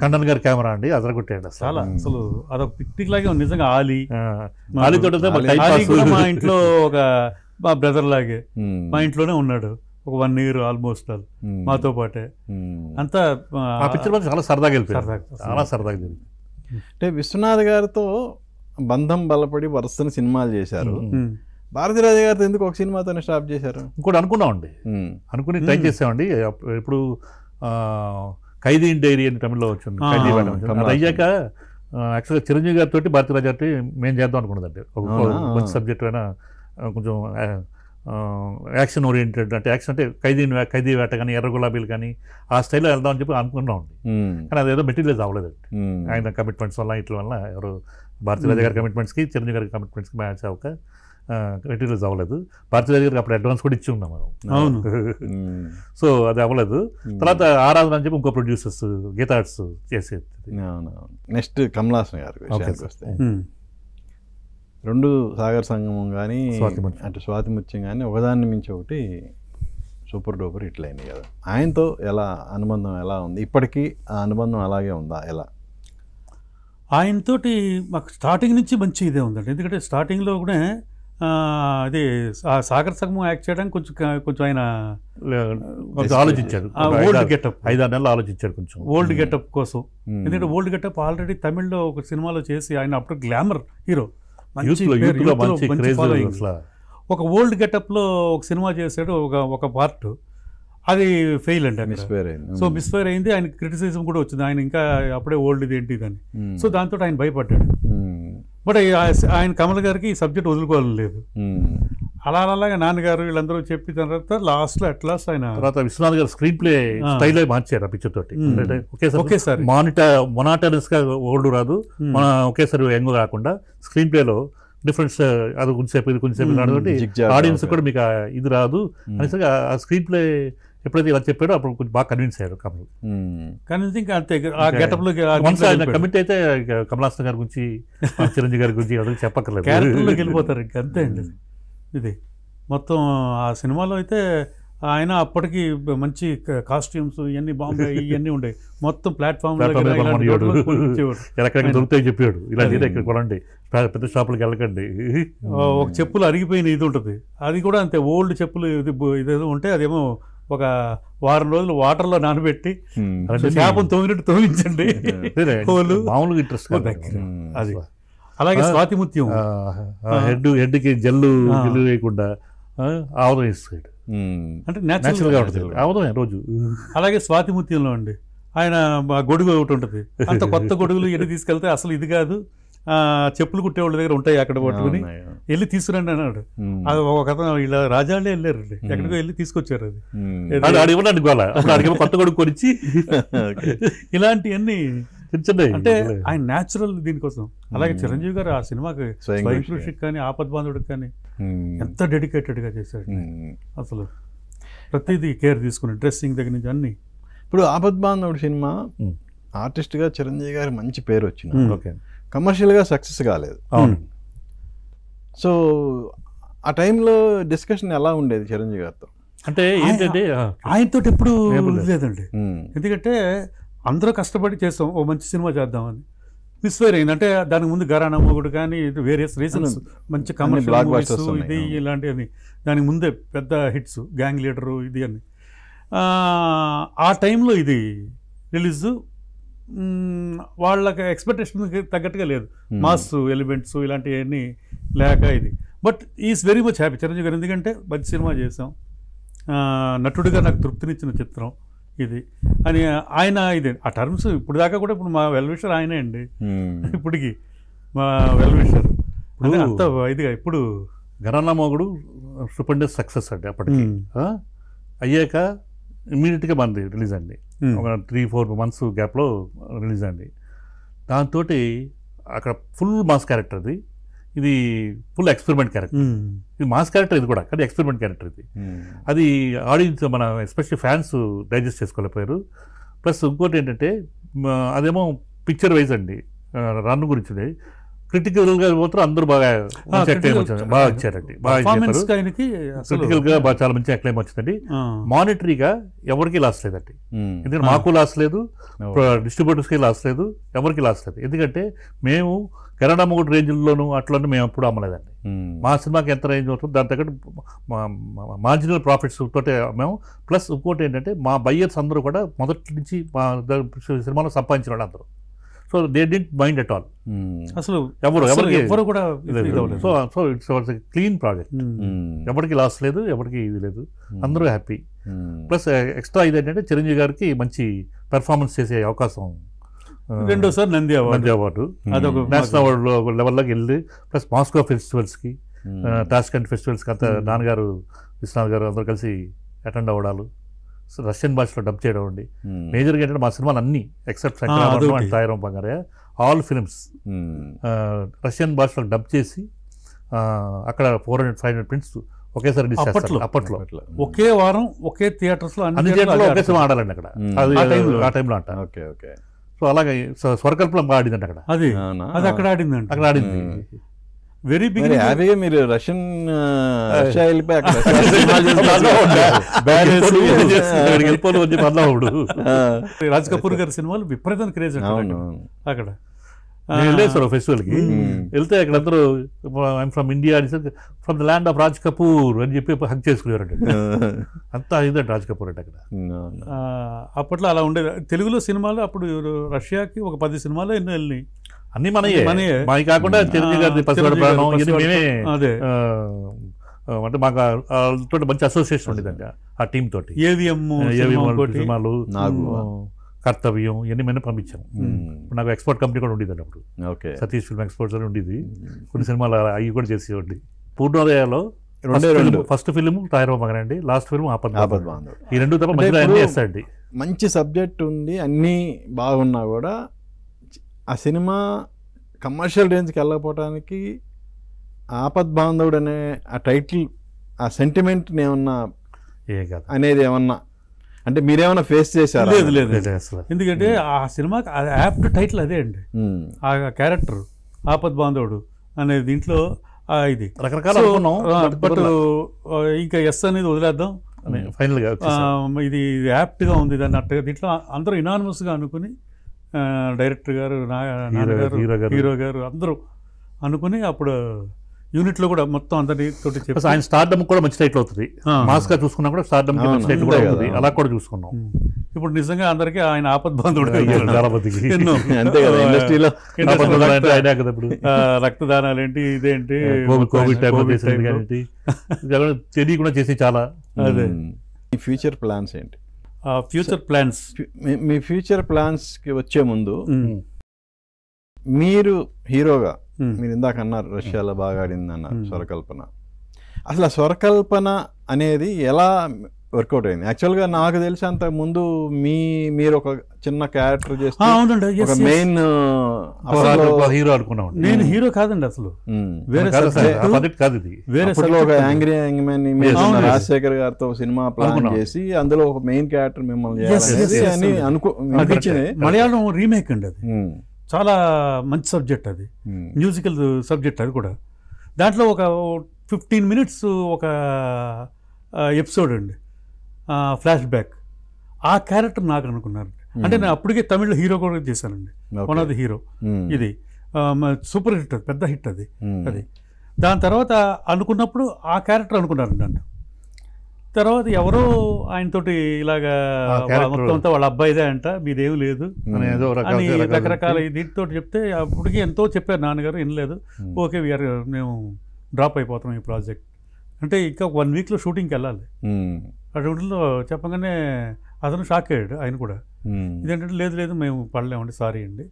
కండన్ గారి కెమెరా అండి, అదరగొట్టాడు చాలా. అసలు అదొక పిక్నిక్ లాగే ఉంది నిజంగా. ఆలీ కూడా మా ఇంట్లో ఒక మా బ్రదర్ లాగే మా ఇంట్లోనే ఉన్నాడు ఒక 1 year ఆల్మోస్ట్ మాతో పాటే. అంతా ఆ పిక్చర్ చాలా సరదాగా వెళ్ళిపోయారు, చాలా సరదాగా జరిగింది. అంటే విశ్వనాథ్ గారితో బంధం బలపడి వరుసని సినిమాలు చేశారు. భారతీరాజు గారితో ఎందుకు ఒక సినిమాతోనే స్టాప్ చేశారు? ఇంకోటి అనుకున్నామండి, అనుకుని ట్రై చేసామండి. ఇప్పుడు ఖైదీ డైరీ అని తమిళ్లో వచ్చింది, ఖైదీ అది అయ్యాక యాక్చువల్గా చిరంజీవి గారితో భారతీరాజు గారితో మేము చేద్దాం అనుకున్నదండి. ఒక మంచి సబ్జెక్ట్ అయినా కొంచెం యాక్షన్ ఓరియంటెడ్, అంటే యాక్షన్ అంటే ఖైదీ వేట కానీ ఎర్ర గులాబీలు కానీ ఆ స్టైల్లో వెళ్దాం అని చెప్పి అనుకున్నామండి. కానీ అదేదో మెటీరియల్స్ అవ్వలేదండి, ఆయన కమిట్మెంట్స్ వల్ల ఇట్ల వల్ల. ఎవరు భారతీరాజు గారి కమిట్మెంట్స్కి చిరంజీవి గారి కమిట్మెంట్స్కి మ్యాచ్ అవ్వక మెటీరియల్స్ అవ్వలేదు. భారతీరాజు గారికి అప్పుడు అడ్వాన్స్ కూడా ఇచ్చి ఉన్నాం మనం. అవును. సో అది అవ్వలేదు. తర్వాత ఆరాధన అని చెప్పి ఇంకో ప్రొడ్యూసర్స్ గీతా ఆర్ట్స్ చేసేది. నెక్స్ట్ కమల్ హాసన్ గారి విషయానికి వస్తే, 2 సాగర్ సంగమం కానీ అంటే స్వాతిముత్యం కానీ ఒకదాన్ని మించి ఒకటి సూపర్ డూపర్ హిట్లు అయినాయి కదా. ఆయనతో అనుబంధం ఎలా ఉంది? ఇప్పటికీ ఆ అనుబంధం అలాగే ఉందా? ఎలా? ఆయనతోటి మాకు స్టార్టింగ్ నుంచి మంచి ఇదే ఉందండి. ఎందుకంటే స్టార్టింగ్లో కూడా అదే సాగర్ సంగమం యాక్ట్ చేయడానికి కొంచెం ఆయన ఆలోచించారు. ఓల్డ్ గెటప్ 5-6 నెలలు ఆలోచించారు కొంచెం ఓల్డ్ గెటప్ కోసం. ఎందుకంటే ఓల్డ్ గెటప్ ఆల్రెడీ తమిళ్లో ఒక సినిమాలో చేసి ఆయన అప్పుడు గ్లామర్ హీరో, ఒక ఓల్డ్ గెటప్లో ఒక సినిమా చేశాడు, ఒక పార్ట్. అది ఫెయిల్ అండి, సో మిస్ఫైర్ అయింది. ఆయన క్రిటిసిజం కూడా వచ్చింది, ఆయన ఇంకా అప్పుడే ఓల్డ్ ఇది ఏంటి అని. సో దాంతో ఆయన భయపడ్డాడు. బట్ ఆయన కమల్ గారికి ఈ సబ్జెక్ట్ వదులుకోవాలని లేదు. అలాగే నాన్నగారు వీళ్ళందరూ చెప్పిన తర్వాత లాస్ట్లో అట్లాస్ట్ ఆయన తర్వాత విశ్వనాథ్ గారు స్క్రీన్ ప్లే స్టైల్ మార్చారు ఆ పిక్చర్ తోటి. ఒకేసారి మొనాటనస్ గా ఓల్డ్ రాదు, ఒకేసారి యంగ్ రాకుండా స్క్రీన్ ప్లేలో డిఫరెన్స్, అది కొంచెంసేపు ఇది కొంచెంసేపు రాదు, ఆడియన్స్ కూడా మీకు ఇది రాదు అనేసరికి ఆ స్క్రీన్ ప్లే ఎప్పుడైతే ఇలా చెప్పాడో అప్పుడు కొంచెం బాగా కన్విన్స్ అయ్యారు కమల్. కమిట్ అయితే కమల్ హాసన్ గారి గురించి, చిరంజీవి గారి గురించి అదే చెప్పక్కర్లేదు, క్యారెక్టర్లోకి వెళ్ళిపోతారు ఇంకా, అంతే అండి. ఇది మొత్తం ఆ సినిమాలో అయితే ఆయన అప్పటికి మంచి కాస్ట్యూమ్స్ ఇవన్నీ బాంబే ఇవన్నీ ఉండేవి. మొత్తం ప్లాట్ఫామ్ ఎక్కడికి దొరుకుతాయి చెప్పాడు, ఇలా ఇక్కడ కొనండి, పెద్ద షాపులకి వెళ్ళకండి. ఒక చెప్పులు అరిగిపోయిన ఇది ఉంటుంది, అది కూడా అంతే. ఓల్డ్ చెప్పులు ఇదేదో ఉంటే అదేమో ఒక వారం రోజులు వాటర్లో నానబెట్టి చేపను తోమినట్టు తోమించండి. మామూలుగా ఇంట్రెస్ట్ అది. అలాగే స్వాతిముత్యం హెడ్కి జల్లు వేయకుండా ఆవదం ఇస్తాడు, అంటే న్యాచురల్ గా ఉంటుంది ఆవదం రోజు. అలాగే స్వాతిముత్యంలో అండి ఆయన గొడుగు ఒకటి ఉంటుంది, అంత కొత్త గొడుగులు ఎన్ని తీసుకెళ్తే అసలు ఇది కాదు, చెప్పులు కుట్టే వాళ్ళ దగ్గర ఉంటాయి అక్కడ పట్టుకుని వెళ్ళి తీసుకురండి అన్నాడు. అది ఒక కథ ఇలా రాజాళ్ళే వెళ్ళారండి, ఎక్కడికో వెళ్ళి తీసుకొచ్చారు. అది కొత్త గొడుగు కొనిచ్చి ఇలాంటివన్నీ అంటే ఆయన న్యాచురల్ దీనికోసం. అలాగే చిరంజీవి గారు ఆ సినిమాకి స్వయం కృషికి కానీ ఆపద్బాంధుడికి కానీ ఎంత డెడికేటెడ్ గా చేశాడు. అసలు ప్రతిదీ కేర్ తీసుకుని డ్రెస్సింగ్ దగ్గర నుంచి అన్ని. ఇప్పుడు ఆపద్బాంధవుడు సినిమా ఆర్టిస్ట్గా చిరంజీవి గారి మంచి పేరు వచ్చింది, కమర్షియల్గా సక్సెస్ కాలేదు. సో ఆ టైంలో డిస్కషన్ ఎలా ఉండేది చిరంజీవి గారితో? అంటే ఏంటంటే ఆయనతో ఎప్పుడు లేదండి, ఎందుకంటే అందరూ కష్టపడి చేస్తాం ఓ మంచి సినిమా చేద్దామని, మిస్ఫైర్ అయింది. అంటే దానికి ముందు ఘరానా మొగుడు కానీ వేరియస్ రీజన్స్ మంచి కమర్షియల్ ఇది ఇలాంటివన్నీ, దానికి ముందే పెద్ద హిట్స్ గ్యాంగ్ లీడరు ఇది అని. ఆ టైంలో ఇది రిలీజ్ వాళ్ళకి ఎక్స్పెక్టేషన్కి తగ్గట్టుగా లేదు, మాస్ ఎలిమెంట్స్ ఇలాంటివన్నీ లేక ఇది. But is very much happy Chiranjeevi గారు, ఎందుకంటే మంచి సినిమా చేసాం, నటుడిగా నాకు తృప్తినిచ్చిన చిత్రం ఇది అని ఆయన ఇది ఆ టర్మ్స్ ఇప్పుడు దాకా కూడా. ఇప్పుడు మా వెల్ విషర్ ఆయనే అండి, ఇప్పటికి మా వెల్ విషర్ అంత ఇదిగా. ఇప్పుడు ఘరానా మొగుడు స్టూపెండస్ సక్సెస్ అండి, అప్పటికి అయ్యాక ఇమ్మీడియట్గా మనది రిలీజ్ అండి, ఒక 3-4 months గ్యాప్లో రిలీజ్ అండి. దాంతో అక్కడ ఫుల్ మాస్ క్యారెక్టర్ అది, ఇది ఫుల్ ఎక్స్పెరిమెంట్ క్యారెక్టర్, ఇది మాస్ క్యారెక్టర్, ఇది కూడా కానీ ఎక్స్పెరిమెంట్ క్యారెక్టర్ ఇది. అది ఆడియన్స్ మన ఎస్పెషల్లీ ఫ్యాన్స్ డైజెస్ట్ చేసుకోలేకపోయారు. ప్లస్ ఇంకోటి ఏంటంటే అదేమో పిక్చర్ వైజ్ అండి, రన్ గురించి క్రిటికల్గా పోతారు అందరూ బాగా అక్లైమ్ వచ్చింది, బాగా ఇచ్చారండి, బాగా క్రిటికల్గా బాగా చాలా మంచి అక్లైమ్ వచ్చిందండి. మానిటరీగా ఎవరికి లాస్ లేదండి, ఎందుకంటే మాకు లాస్ లేదు, డిస్ట్రిబ్యూటర్స్కి లాస్ లేదు, ఎవరికి లాస్ లేదు. ఎందుకంటే మేము కెనడా మూడు రేంజ్లోనూ అట్లనే మేము ఎప్పుడు అమ్మలేదండి. మా సినిమాకి ఎంత రేంజ్ అవుతుందో దాని తగ్గట్టు మార్జినల్ ప్రాఫిట్స్ తోటే మేము. ప్లస్ ఇంకోటి ఏంటంటే మా బయ్యర్స్ అందరూ కూడా మొదటి నుంచి మా సినిమాలో సంపాదించిన వాళ్ళు అందరూ. So they didn't mind at all, అసలు ఎవరు కూడా. సో ఇట్స్ క్లీన్ ప్రాజెక్ట్, ఎవరికి లాస్ లేదు, ఎవరికి ఇది లేదు, అందరూ హ్యాపీ. ప్లస్ ఎక్స్ట్రా ఇది ఏంటంటే చిరంజీవి గారికి మంచి పెర్ఫార్మెన్స్ చేసే అవకాశం, రెండోసారి నంది అవార్డు నేషనల్ అవార్డు లెవెల్లోకి వెళ్ళి, ప్లస్ మాస్కో ఫెస్టివల్స్కి, టాష్కెంట్ ఫెస్టివల్స్కి అంతా నాన్నగారు విశ్వనాథ్ గారు అందరూ కలిసి అటెండ్ అవ్వడాలు, రష్యన్ భాషలో డబ్ చేయడం అండి. మేజర్గా ఏంటంటే మా సినిమాలు అన్ని except Sairam Bangarayya all films Russian భాషలో డబ్ చేసి అక్కడ 400-500 ప్రింట్స్ ఒకేసారి రిలీజ్ చేస్తారు. అప్పట్లో ఒకే వారం ఒకే థియేటర్స్ లో అన్ని థియేటర్లో ఒకే సినిమా ఆడాలండి అక్కడ, ఆ టైంలో అంట. సో అలాగే స్వరకల్పన బాగా ఆడిందండి అక్కడ, అది అక్కడ ఆడిందండి, అక్కడ ఆడింది. వెరీ బిగ్ హ్యాపీగా మీరు రష్యన్ వెళ్ళిపోయి రాజ్ కపూర్ గారి సినిమాలు విపరీతం క్రేజ్ అక్కడ. వెళ్ళలేదు సార్ ఫెస్టివల్కి, వెళ్తే అక్కడ అందరూ I'm from India, from the land of Raj Kapoor అని చెప్పి హక్ చేసుకునేవారండి. అంతా ఇదండి రాజ్ కపూర్ అంటే అక్కడ. అప్పట్లో అలా ఉండేది. తెలుగులో సినిమాలు అప్పుడు రష్యాకి ఒక 10 సినిమాలు ఎన్నో వెళ్ళినాయి, అన్ని మనయే మావి కాకుండా చిరంజీవి గారి పసివాడి ప్రాణం మేమే. అంటే మాకు వాళ్ళతో మంచి అసోసియేషన్ ఉండేదండి ఆ టీమ్ తోటి. ఏవిఎం సినిమాలు, కర్తవ్యం ఇవన్నీ మేము పంపించాము. ఇప్పుడు నాకు ఎక్స్పోర్ట్ కంపెనీ కూడా ఉండేదండి అప్పుడు, సతీష్ ఫిల్మ్ ఎక్స్పోర్ట్స్ అని ఉండేది. కొన్ని సినిమాలు అవి కూడా చేసేవాడి. పూర్ణోదయాలో ఫస్ట్ ఫిల్మ్ తాయిరాం మగన్ అండి, లాస్ట్ ఫిల్మ్ ఆపద్ బాంధవుడు. ఈ రెండు తప్ప మధ్యలో అన్నీ చేస్తాయండి. మంచి సబ్జెక్ట్ ఉంది, అన్నీ బాగున్నా కూడా ఆ సినిమా కమర్షియల్ రేంజ్కి వెళ్ళకపోవడానికి ఆపద్ బాంధవుడు అనే ఆ టైటిల్, ఆ సెంటిమెంట్ని ఏమన్నా అనేది ఏమన్నా అంటే మీరేమన్నా ఫేస్ చేశారు? లేదు లేదు, ఎందుకంటే ఆ సినిమాకి యాప్ట్ టైటిల్ అదే అండి, ఆ క్యారెక్టర్ ఆపద్ బాంధవుడు అనే దీంట్లో ఇది రకరకాల. బట్ ఇంకా ఎస్ అనేది వదిలేద్దాం ఫైనల్గా, ఇది యాప్ట్గా ఉంది దాన్ని అట్టగా. దీంట్లో అందరూ ఇనానిమస్గా అనుకుని డైరెక్టర్ గారు, హీరో గారు అందరూ అనుకుని అప్పుడు యూనిట్లో కూడా మొత్తం అందరి తోటి చెప్పి ఆయన స్టార్డమ్ కూడా మంచి టైటిల్ అవుతుంది. మాస్గా చూసుకున్నా కూడా స్టార్డమ్ మంచి టైటిల్ కూడా అవుతుంది. అలా కూడా చూసుకున్నాం. ఇప్పుడు నిజంగా అందరికీ ఆయన ఆపద్ బాంధవుడు చాలా మందికి. ఇండస్ట్రీలో రక్తదానాలు ఏంటి, ఇదేంటి, కోవిడ్ తెలియకుండా చేసి చాలా. అదే ఫ్యూచర్ ప్లాన్స్ ఏంటి? ఫ్యూచర్ ప్లాన్స్, మీ ఫ్యూచర్ ప్లాన్స్కి వచ్చే ముందు మీరు హీరోగా, మీరు ఇందాక అన్నారు రష్యాలో బాగా ఆడింది అన్నారు స్వరకల్పన. అసలు స్వరకల్పన అనేది ఎలా వర్కౌట్ అయింది? యాక్చువల్గా నాకు తెలిసి అంత ముందు మీరు ఒక చిన్న క్యారెక్టర్ చేస్తే మెయిన్ హీరో అనుకున్నాం. నేను హీరో కాదండి అసలు, వేరే ఒక యాంగ్రీ యంగ్ మ్యాన్ రాజశేఖర్ గారితో సినిమా ప్లాన్ చేసి అందులో ఒక మెయిన్ క్యారెక్టర్ మిమ్మల్ని అని అనిపించింది. మలయాళం రీమేక్ అండి అది, చాలా మంచి సబ్జెక్ట్ అది, మ్యూజికల్ సబ్జెక్ట్ అది కూడా. దాంట్లో ఒక 15 minutes ఒక ఎపిసోడ్ అండి, ఫ్లాష్ బ్యాక్. ఆ క్యారెక్టర్ నాకు అనుకున్నారు. అంటే నేను అప్పటికే తమిళ్లో హీరో కూడా చేశానండి, వన్ ఆఫ్ ది హీరో. ఇది సూపర్ హిట్, అది పెద్ద హిట్ అది. దాని తర్వాత అనుకున్నప్పుడు ఆ క్యారెక్టర్ అనుకున్నారండి నన్ను. తర్వాత ఎవరో ఆయనతోటి ఇలాగా మొత్తం అంతా వాళ్ళ అబ్బాయిదే అంట, మీదేం లేదు అని రకరకాల దీంతో చెప్తే అప్పటికి ఎంతో చెప్పారు నాన్నగారు, వినలేదు. ఓకే వీఆర్, మేము డ్రాప్ అయిపోతున్నాం ఈ ప్రాజెక్ట్ అంటే. ఇంకా 1 weekలో షూటింగ్కి వెళ్ళాలి. అటువంటిలో చెప్పగానే అతను షాక్ అయ్యాడు ఆయన కూడా. ఇదేంటంటే లేదు లేదు మేము పడలేమండి, సారీ అండి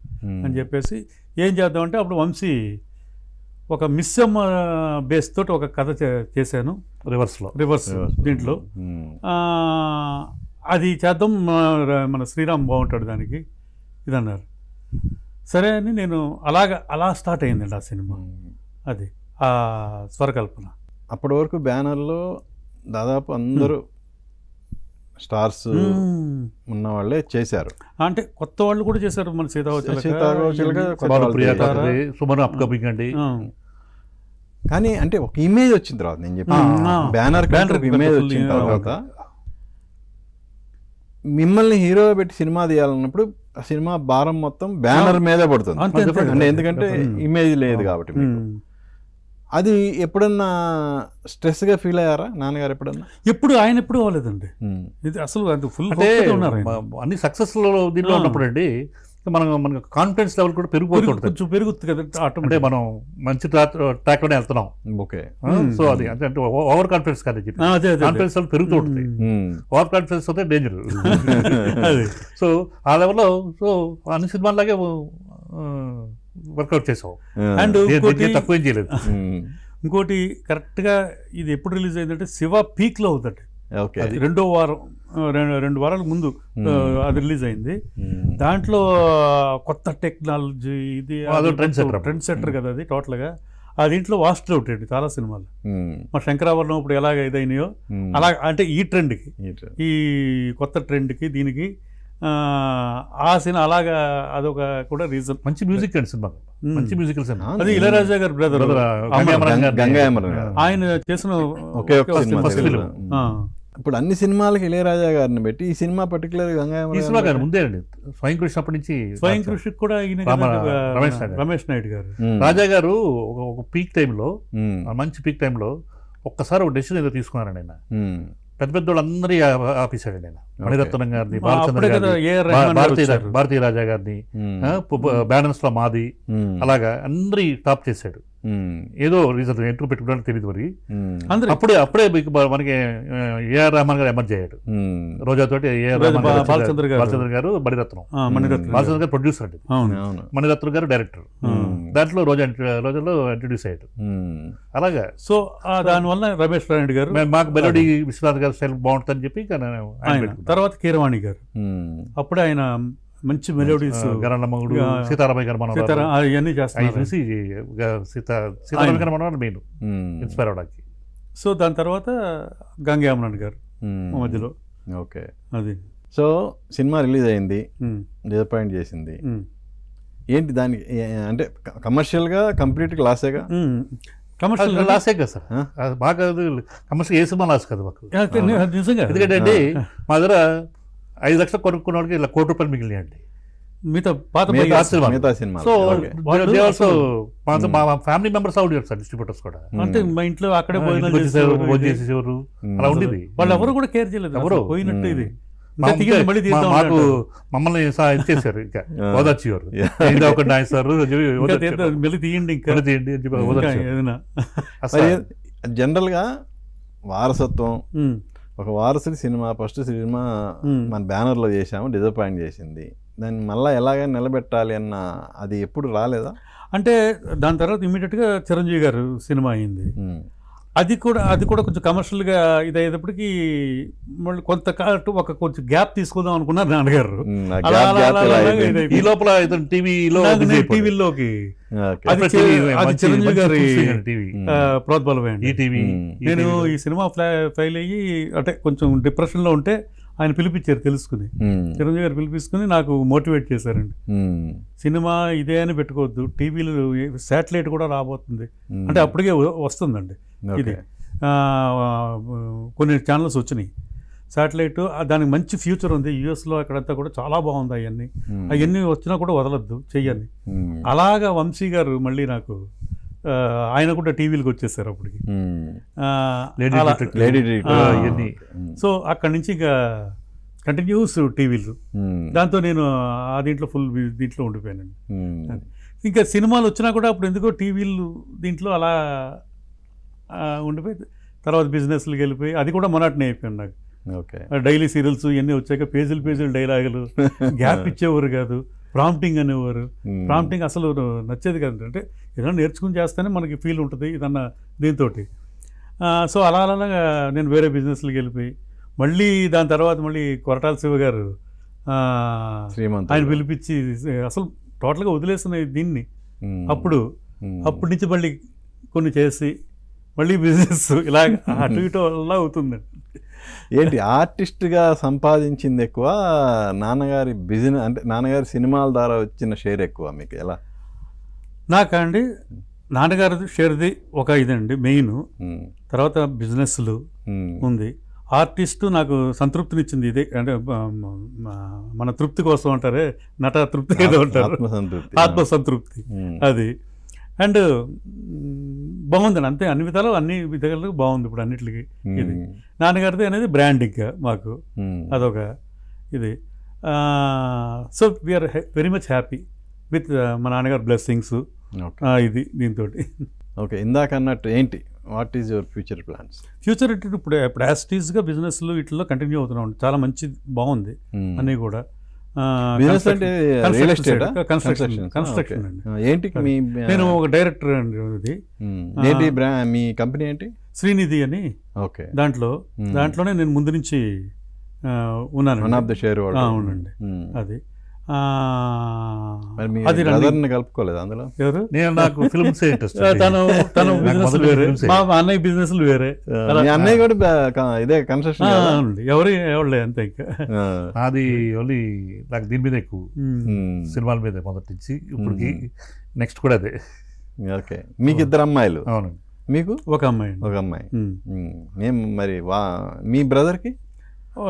అని చెప్పేసి ఏం చేద్దామంటే అప్పుడు వంశీ ఒక మిస్సమ్మ బేస్ తోటి ఒక కథ చేశాను, రివర్స్ దీంట్లో. అది చేద్దాం, మన శ్రీరామ్ బాగుంటాడు దానికి ఇదన్నారు. సరే అని నేను అలా స్టార్ట్ అయిందండి ఆ సినిమా. అది ఆ స్వరకల్పన. అప్పటి వరకు బ్యానర్లో దాదాపు అందరూ స్టార్స్ ఉన్న వాళ్ళే చేశారు. అంటే కొత్త వాళ్ళు కూడా చేశారు. మన సుమన్ అప్కమింగ్ అండి. కానీ అంటే ఒక ఇమేజ్ వచ్చిన తర్వాత, నేను చెప్పి బ్యానర్ ఒక ఇమేజ్ వచ్చిన తర్వాత మిమ్మల్ని హీరో పెట్టి సినిమా తీయాలన్నప్పుడు ఆ సినిమా భారం మొత్తం బ్యానర్ మీదే పడుతుంది. అంటే ఎందుకంటే ఇమేజ్ లేదు కాబట్టి. అది ఎప్పుడన్నా స్ట్రెస్గా ఫీల్ అయ్యారా నాన్నగారు ఎప్పుడన్నా? ఆయన ఎప్పుడు అవ్వలేదండి. ఇది అసలు ఫుల్ అన్ని సక్సెస్లో దీనిలో ఉన్నప్పుడు అండి మనకు కాన్ఫిడెన్స్ లెవెల్ కూడా కొంచెం పెరుగుతుంది కదా. అంటే మనం మంచి ట్రాక్లోనే వెళ్తున్నాం. ఓకే. సో అది అంటే ఓవర్ కాన్ఫిడెన్స్ కాదు, కాన్ఫిడెన్స్ లెవెల్ పెరుగుతూ ఉంటుంది. ఓవర్ కాన్ఫిడెన్స్ అయితే డేంజర్. సో ఆ లెవెల్లో సో అన్ని సినిమాలాగే వర్కౌట్ చేసాం. అండ్ తక్కువ ఏం చేయలేదు. ఇంకోటి కరెక్ట్గా ఇది ఎప్పుడు రిలీజ్ అయిందంటే శివ పీక్లో అవుతుంది. అది 2వ వారం 2 వారాల ముందు అది రిలీజ్ అయింది. దాంట్లో కొత్త టెక్నాలజీ, ఇది ట్రెండ్ సెట్టర్ కదా అది టోటల్గా. ఆ దీంట్లో వాస్ట్ అవుట్ అండి చాలా సినిమాలు. మా శంకరాభరణం ఇప్పుడు ఎలాగ ఇదైనాయో అలా, అంటే ఈ ట్రెండ్కి, ఈ కొత్త ట్రెండ్కి, దీనికి ఆ సినిమా అలాగా అదొక కూడా రీజన్. మంచి మ్యూజిక్ అండి సినిమా, మంచి మ్యూజికల్ సినిమా. అది ఇళయరాజా గారి బ్రదర్ ఆయన చేసిన ఇప్పుడు అన్ని సినిమాలకి ఇళయరాజా గారిని పెట్టి ఈ సినిమా పర్టికులర్ సినిమా గారు ముందే అండి స్వయం కృషి అప్పటి నుంచి. స్వయం కృషికి కూడా రమేష్ నాయుడు గారు. రాజా గారు ఒక పీక్ టైంలో, మంచి పీక్ టైంలో ఒక్కసారి ఒక డెసిషన్ ఏదో తీసుకున్నారండి ఆయన. పెద్ద పెద్ద వాళ్ళందరి ఆఫీసాడండి ఆయన. మణిరత్నం గారిని, బాలచంద్ర గారిని, భారతీయ రాజా గారిని, బ్యాలెన్స్ లో మాది, అలాగా అందరి టాప్ చేశాడు. ఏదో రీజన్ ఎంట్రీ పెట్టుకోవడానికి తెలియదు మరి. అప్పుడే మనకి ఏఆర్ రెహమాన్ గారు ఎమర్జ్ అయ్యాడు. రోజా తోటి బాలచంద్ర గారు మణిరత్నం, బాలచంద్ర గారు ప్రొడ్యూసర్ అండి, మణిరత్నం గారు డైరెక్టర్. దాంట్లో రోజాలో ఇంట్రడ్యూస్ అయ్యాడు. అలాగా సో దానివల్ల రమేష్ నాయుడు గారు మాకు మెలోడీ విశ్వనాథ్ గారు స్టైల్ బాగుంటుందని చెప్పి తర్వాత కీరవాణి గారు అప్పుడే ఆయన మంచి మెలోడీస్, గరణమ్మగుడు, సీతారామయ్య గారు మనం అవన్నీ చేస్తారు. సీతారామయ్య గారు మనం మెయిన్ ఇన్స్పైర్ అవడానికి. సో దాని తర్వాత గంగాయమరన్ గారు మధ్యలో. ఓకే. అది సో సినిమా రిలీజ్ అయింది, డిసప్పాయింట్ చేసింది. ఏంటి దానికి అంటే కమర్షియల్గా కంప్లీట్ లాసేగా? కమర్షియల్ లాసే కదా సార్, బాగా కమర్షియల్ ఏ సినిమా లాస్ కదా మాకు నిజంగా. ఎందుకంటే అండి మా దగ్గర 5 లక్షలు కొనుక్కున్న వాడికి ఇలా ₹1 కోటి మిగిలినాయండి మిగతా సినిమా. సో మా family members out sir, distributors కూడా. అంటే మా ఇంట్లో అక్కడే భోజనం చేసేవారు, అలా ఉండేది. వాళ్ళు ఎవరు కూడా కేర్ చేయలేదు, ఎవరు పోయినట్టు. ఇది మాకు మమ్మల్ని ఇచ్చేసారు, ఇంకా ఓదార్చేవారు. జనరల్ గా వారసత్వం, ఒక వారసుడి సినిమా, ఫస్ట్ సినిమా మన బ్యానర్లో చేసాము, డిసప్పాయింట్ చేసింది. దాన్ని మళ్ళీ ఎలాగైనా నిలబెట్టాలి అన్న అది ఎప్పుడు రాలేదా? అంటే దాని తర్వాత ఇమీడియట్గా చిరంజీవి గారు సినిమా అయింది. అది కూడా కొంచెం కమర్షియల్గా ఇది అయ్యేటప్పటికి మళ్ళీ కొంచెం గ్యాప్ తీసుకుందాం అనుకున్నారు నాన్నగారు. ఈ లోపల టీవీలోకి అది చిరంజీవి గారి ప్రోద్బలమే. నేను ఈ సినిమా ఫెయిల్ అయ్యి అంటే కొంచెం డిప్రెషన్లో ఉంటే ఆయన పిలిపించారు తెలుసుకుని, చిరంజీవి గారు పిలిపించుకుని నాకు మోటివేట్ చేశారండి. సినిమా ఇదే అని పెట్టుకోవద్దు, టీవీలో శాటిలైట్ కూడా రాబోతుంది అంటే అప్పటికే వస్తుందండి. ఇది కొన్ని ఛానల్స్ వచ్చినాయి శాటిలైట్, దానికి మంచి ఫ్యూచర్ ఉంది యూఎస్లో, అక్కడంతా కూడా చాలా బాగుంది. అవన్నీ వచ్చినా కూడా వదలొద్దు, చెయ్యండి. అలాగా వంశీ గారు మళ్ళీ నాకు ఆయన కూడా టీవీలకు వచ్చేసారు అప్పటికి. సో అక్కడి నుంచి ఇంకా కంటిన్యూస్ టీవీలు, దాంతో నేను ఆ దీంట్లో ఫుల్ దీంట్లో ఉండిపోయానండి. ఇంకా సినిమాలు వచ్చినా కూడా అప్పుడు ఎందుకో టీవీలు దీంట్లో అలా ఉండిపోయి తర్వాత బిజినెస్లకు వెళ్ళిపోయి అది కూడా మొనాటనే అయిపోయాను నాకు. డైలీ సీరియల్స్ ఇవన్నీ వచ్చాక పేజీలు డైలాగులు, గ్యాప్ ఇచ్చేవారు కాదు, ప్రాంప్టింగ్ అనేవారు. ప్రాంప్టింగ్ అసలు నచ్చేది కాదు, అంటే ఏదైనా నేర్చుకుని చేస్తేనే మనకి ఫీల్ ఉంటుంది ఇదన్న దీంతో. సో అలా నేను వేరే బిజినెస్లకు వెళ్ళిపోయి మళ్ళీ దాని తర్వాత మళ్ళీ కొరటాల శివ గారు ఆయన పిలిపించి అసలు టోటల్గా వదిలేసిన దీన్ని అప్పటి నుంచి మళ్ళీ కొన్ని చేసి మళ్ళీ బిజినెస్ ఇలా అటు ఇటు వల్ల అవుతుందండి. ఏంటి ఆర్టిస్ట్గా సంపాదించింది ఎక్కువ, నాన్నగారి బిజినెస్ అంటే నాన్నగారి సినిమాల ద్వారా వచ్చిన షేర్ ఎక్కువ మీకు ఎలా? నాకండి నాన్నగారిది షేర్ది ఒక ఇదండి మెయిన్, తర్వాత బిజినెస్లు ఉంది. ఆర్టిస్టు నాకు సంతృప్తినిచ్చింది ఇదే, అంటే మన తృప్తి కోసం అంటారే, నట తృప్తి ఏదో అంటారు, ఆత్మసంతృప్తి అది. అండ్ బాగుందండి అంతే, అన్ని విధాలు బాగుంది ఇప్పుడు అన్నిటికి. ఇది నాన్నగారిది అనేది బ్రాండింగ్ మాకు, అదొక ఇది. So we're very much happy with మా నాన్నగారు బ్లెస్సింగ్స్ ఇది దీంతో. ఓకే, ఇందాక అన్నట్టు ఏంటి, what is your future plans? Future ఇప్పుడు యాస్టీస్గా బిజినెస్లు వీటిలో కంటిన్యూ అవుతున్నాం, చాలా మంచి బాగుంది అన్నీ కూడా. బిజినెస్ అంటే రియల్ ఎస్టేట్, కన్స్ట్రక్షన్ అండి. ఏంటి మీ? నేను ఒక డైరెక్టర్ అండి. ఇది ఏంటి మీ కంపెనీ ఏంటి? శ్రీనిధి అని. ఓకే, దాంట్లోనే నేను ముందు నుంచి ఉన్నాను. One of the share holder. అవునండి, అది. అది కలుపుకోలేదు అందులో. ఎవరు? నేను, నాకు ఫిల్మ్స్ ఇంట్రెస్ట్. తను బిజినెస్ వేరే, మా అన్నయ్య బిజినెస్ వేరే. అన్నయ్య కూడా ఇదే కన్స్ట్రక్షన్. ఎవరు లేదు అంతే. ఇంకా అది ఓన్లీ నాకు దీని మీద ఎక్కువ, సినిమాల మీద మొదటి నుంచి ఇప్పటికి. నెక్స్ట్ కూడా అదే. ఓకే, మీకు ఇద్దరు అమ్మాయిలు? అవునండి. మీకు ఒక అమ్మాయి. ఒక అమ్మాయి. మేము మరి మీ బ్రదర్కి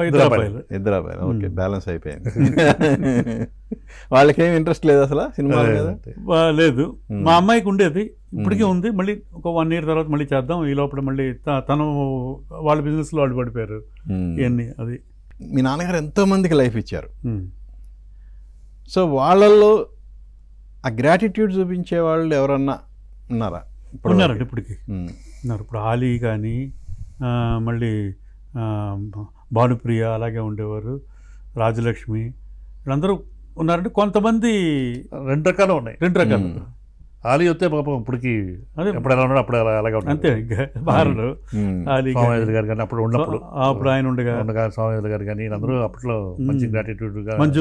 ఇద్దరు అబ్బాయిలు. ఓకే, బ్యాలెన్స్ అయిపోయింది. వాళ్ళకేం ఇంట్రెస్ట్ లేదు అసలు సినిమాల మీద? లేదు, మా అమ్మాయికి ఉండేది, ఇప్పటికీ ఉంది. మళ్ళీ ఒక 1 year తర్వాత మళ్ళీ చేద్దాం, ఈ లోపల మళ్ళీ తను వాళ్ళ బిజినెస్లో వాళ్ళు పడిపోయారు ఇవన్నీ. అది మీ నాన్నగారు ఎంతో మందికి లైఫ్ ఇచ్చారు. సో వాళ్ళల్లో ఆ గ్రాటిట్యూడ్ చూపించే వాళ్ళు ఎవరన్నా ఉన్నారా? ఉన్నారండి, ఇప్పటికి ఉన్నారు. ఇప్పుడు ఆలీ కానీ, మళ్ళీ భానుప్రియ అలాగే ఉండేవారు, రాజలక్ష్మి, వీళ్ళందరూ ఉన్నారంటే. కొంతమంది 2 రకాలు ఉన్నాయి. 2 రకాలు. ఆలీ వస్తే పాపం ఇప్పటికి ఎప్పుడు ఎలా ఉన్నాడు అప్పుడు అలాగే ఉంటాడు అంతే. ఇంకా మారడు. ఆలీ గారు కానీ అప్పుడు ఉన్నప్పుడు, అప్పుడు ఆయన ఉండగా స్వామి గారు కానీ అందరూ అప్పట్లో మంచి గ్రాటిట్యూడ్ గా. మంజు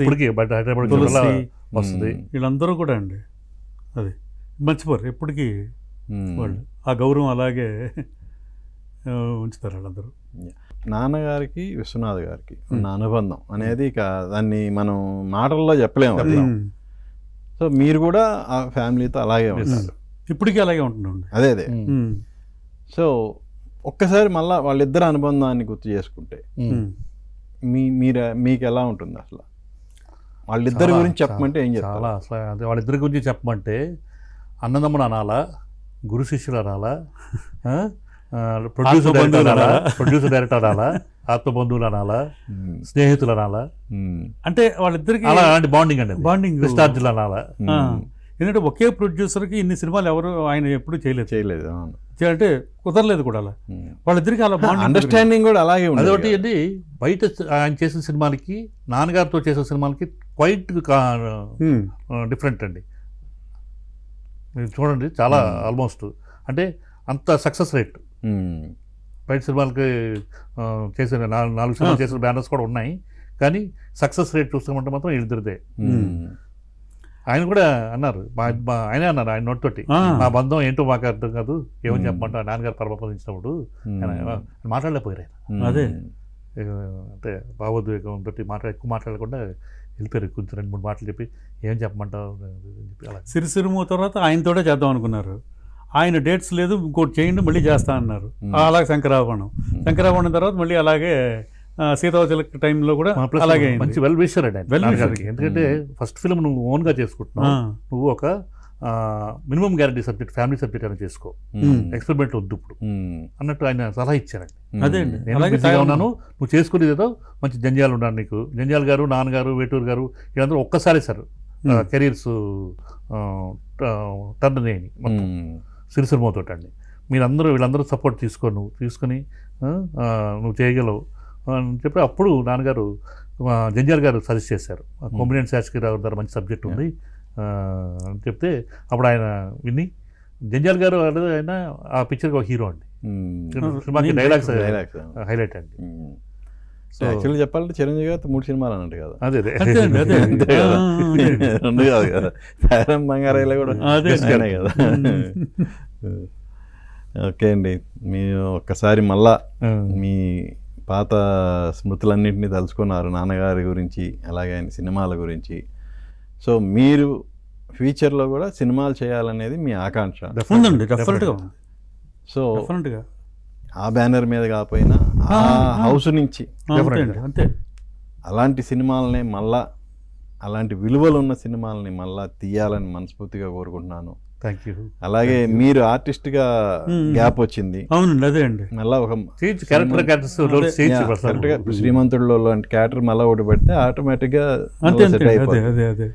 ఇప్పటికి బట్ హైదరాబాద్ వస్తుంది. వీళ్ళందరూ కూడా అండి అది మర్చిపోరు ఎప్పటికీ. వాళ్ళు ఆ గౌరవం అలాగే ఉంచుతారు వాళ్ళందరూ. నాన్నగారికి విశ్వనాథ్ గారికి ఉన్న అనుబంధం అనేది ఇక దాన్ని మనం మాటల్లో చెప్పలేము. సో మీరు కూడా ఆ ఫ్యామిలీతో అలాగే ఉంటారు, ఇప్పటికీ అలాగే ఉంటున్నాం. అదే. సో ఒక్కసారి మళ్ళీ వాళ్ళిద్దరు అనుబంధాన్ని గుర్తు చేసుకుంటే మీకు ఎలా ఉంటుంది అసలు? వాళ్ళిద్దరి గురించి చెప్పమంటే ఏం చెప్తారు? అసలు వాళ్ళిద్దరి గురించి చెప్పమంటే అన్నదమ్ముడు అనాలా, గురు శిష్యులు అనాలా, ప్రొడ్యూసర్ డైరెక్టర్ అనాలా, ఆత్మబంధువులు అనాలా, స్నేహితులు అనాలా, అంటే వాళ్ళిద్దరికి అలాంటి బాండింగ్ అండి. బాండింగ్ స్టార్జులు అనాలా. ఎందుకంటే ఒకే ప్రొడ్యూసర్కి ఇన్ని సినిమాలు ఎవరు ఆయన ఎప్పుడు చేయలేదు. అంటే కుదరలేదు కూడా అలా. వాళ్ళిద్దరికి అలా అండర్స్టాండింగ్ కూడా అలాగే ఉంది. అదొకటి అండి. బయట ఆయన చేసిన సినిమాలకి, నాన్నగారితో చేసిన సినిమాలకి క్వైట్ డిఫరెంట్ అండి. మీరు చూడండి, చాలా ఆల్మోస్ట్ అంటే అంత సక్సెస్ రేట్. బయట సినిమాలకి చేసిన 4 సినిమాలు చేసిన బ్యానర్స్ కూడా ఉన్నాయి, కానీ సక్సెస్ రేట్ చూస్తామంటే మాత్రం వీళ్ళిద్దరిదే. ఆయన కూడా అన్నారు, ఆయనే అన్నారు ఆయన నోటితోటి, మా బంధం ఏంటో మాకు అర్థం కాదు, ఏమని చెప్పమంటా నాన్నగారు పరమపదించినప్పుడు మాట్లాడలేకపోయారు ఆయన. అదే అంటే భావోద్వేగంతో ఎక్కువ మాట్లాడకుండా వెళ్ళిపోయారు. కొంచెం 2-3 మాటలు చెప్పి ఏం చెప్పమంటావు అలా. సిరిసిరిమో తర్వాత ఆయనతోటే చేద్దాం అనుకున్నారు. ఆయన డేట్స్ లేదు, ఇంకోటి చేయండి మళ్ళీ చేస్తా అన్నారు. అలాగే శంకరాభరణం తర్వాత మళ్ళీ అలాగే సీతావచల టైంలో కూడా అలాగే మంచి వెల్ విషర్ అండి ఆయన. ఎందుకంటే ఫస్ట్ ఫిల్మ్ నువ్వు ఓన్గా చేసుకుంటున్నావు, నువ్వు ఒక minimum guarantee subject, family subject అని చేసుకో, ఎక్స్పెరిమెంట్ వద్దు ఇప్పుడు అన్నట్టు ఆయన సలహా ఇచ్చారండి. అదే అండి, నేను బిజీగా ఉన్నాను, నువ్వు చేసుకునేది ఏదో మంచి జంజాలు ఉన్నాను నీకు. జంజాల్ గారు, నాన్నగారు, వేటూరు గారు వీళ్ళందరూ ఒక్కసారి సార్ కెరీర్స్ టర్న్ అయ్యి మొత్తం సిరిసిరిమోతో అండి. వీళ్ళందరూ సపోర్ట్ తీసుకొని నువ్వు చేయగలవు అని చెప్పి అప్పుడు నాన్నగారు జంజాల్ గారు సజెస్ట్ చేశారు. కొమ్మినేని శాస్త్రిరావు గారు మంచి సబ్జెక్ట్ ఉంది అని చెప్తే అప్పుడు ఆయన విని, జంజాల్ గారు ఆయన ఆ పిక్చర్కి ఒక హీరో అండి, సినిమాకి డైలాగ్స్ హైలైట్ అండి. యాక్చువల్లీ చెప్పాలంటే చిరంజీవి గారు 3 సినిమాలు అన్నట్టు కదా. అదే అంతే అండి, అదే. అంతే కదా. అదే. 2 కాదు కదా. పేరం బంగారాయిలో కూడా అదే. ఇసుకనే కదా. ఓకే అండి, మీరు ఒక్కసారి మళ్ళా మీ పాత స్మృతులన్నింటినీ తలుచుకున్నారు, నాన్నగారి గురించి అలాగే ఆయన సినిమాల గురించి. సో మీరు ఫ్యూచర్లో కూడా సినిమాలు చేయాలనేది మీ ఆకాంక్ష? ఉందండి, డెఫినెట్గా ఉంది. సో డెఫినెట్గా ఆ బ్యానర్ మీద కాకపోయినా ఆ హౌస్ నుంచి అంతే అండి, అంతే. అలాంటి సినిమాలని మళ్ళా, అలాంటి విలువలు ఉన్న సినిమాలని మళ్ళా తీయాలని మనస్ఫూర్తిగా కోరుకుంటున్నాను. Thank you. అలాగే మీరు ఆర్టిస్ట్గా గ్యాప్ వచ్చింది. అవునండి, అదే అండి. మళ్ళా ఒక క్యారెక్టర్ శ్రీమంతుడిలో లాంటి క్యారెక్టర్ మళ్ళీ ఒకటి పెడితే ఆటోమేటిక్గా అంతే సెట్ అంతే, అదే అయిపోతుంది. అదే అదే.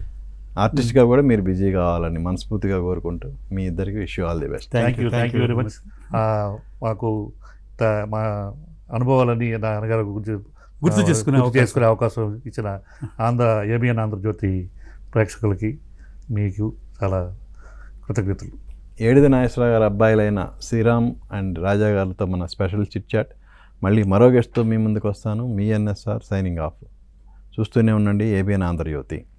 ఆర్టిస్ట్గా కూడా మీరు బిజీ కావాలని మనస్ఫూర్తిగా కోరుకుంటూ మీ ఇద్దరికి wish you all the best. Thank you very much. మాకు మా అనుభవాలని నాన్నగారు గుర్తు చేసుకునే అవకాశం ఇచ్చిన ఏబిఎన్ ఆంధ్రజ్యోతి ప్రేక్షకులకి మీకు చాలా కృతజ్ఞతలు. ఏడిది నాగేశ్వరరావు గారి అబ్బాయిలైన శ్రీరామ్ అండ్ రాజా గారితో మన స్పెషల్ చిట్ చాట్. మళ్ళీ మరో గెస్ట్తో మీ ముందుకు వస్తాను. మీ ఎన్ఎస్ఆర్ సైనింగ్ ఆఫ్. చూస్తూనే ఉండండి ఏబిఎన్ ఆంధ్రజ్యోతి.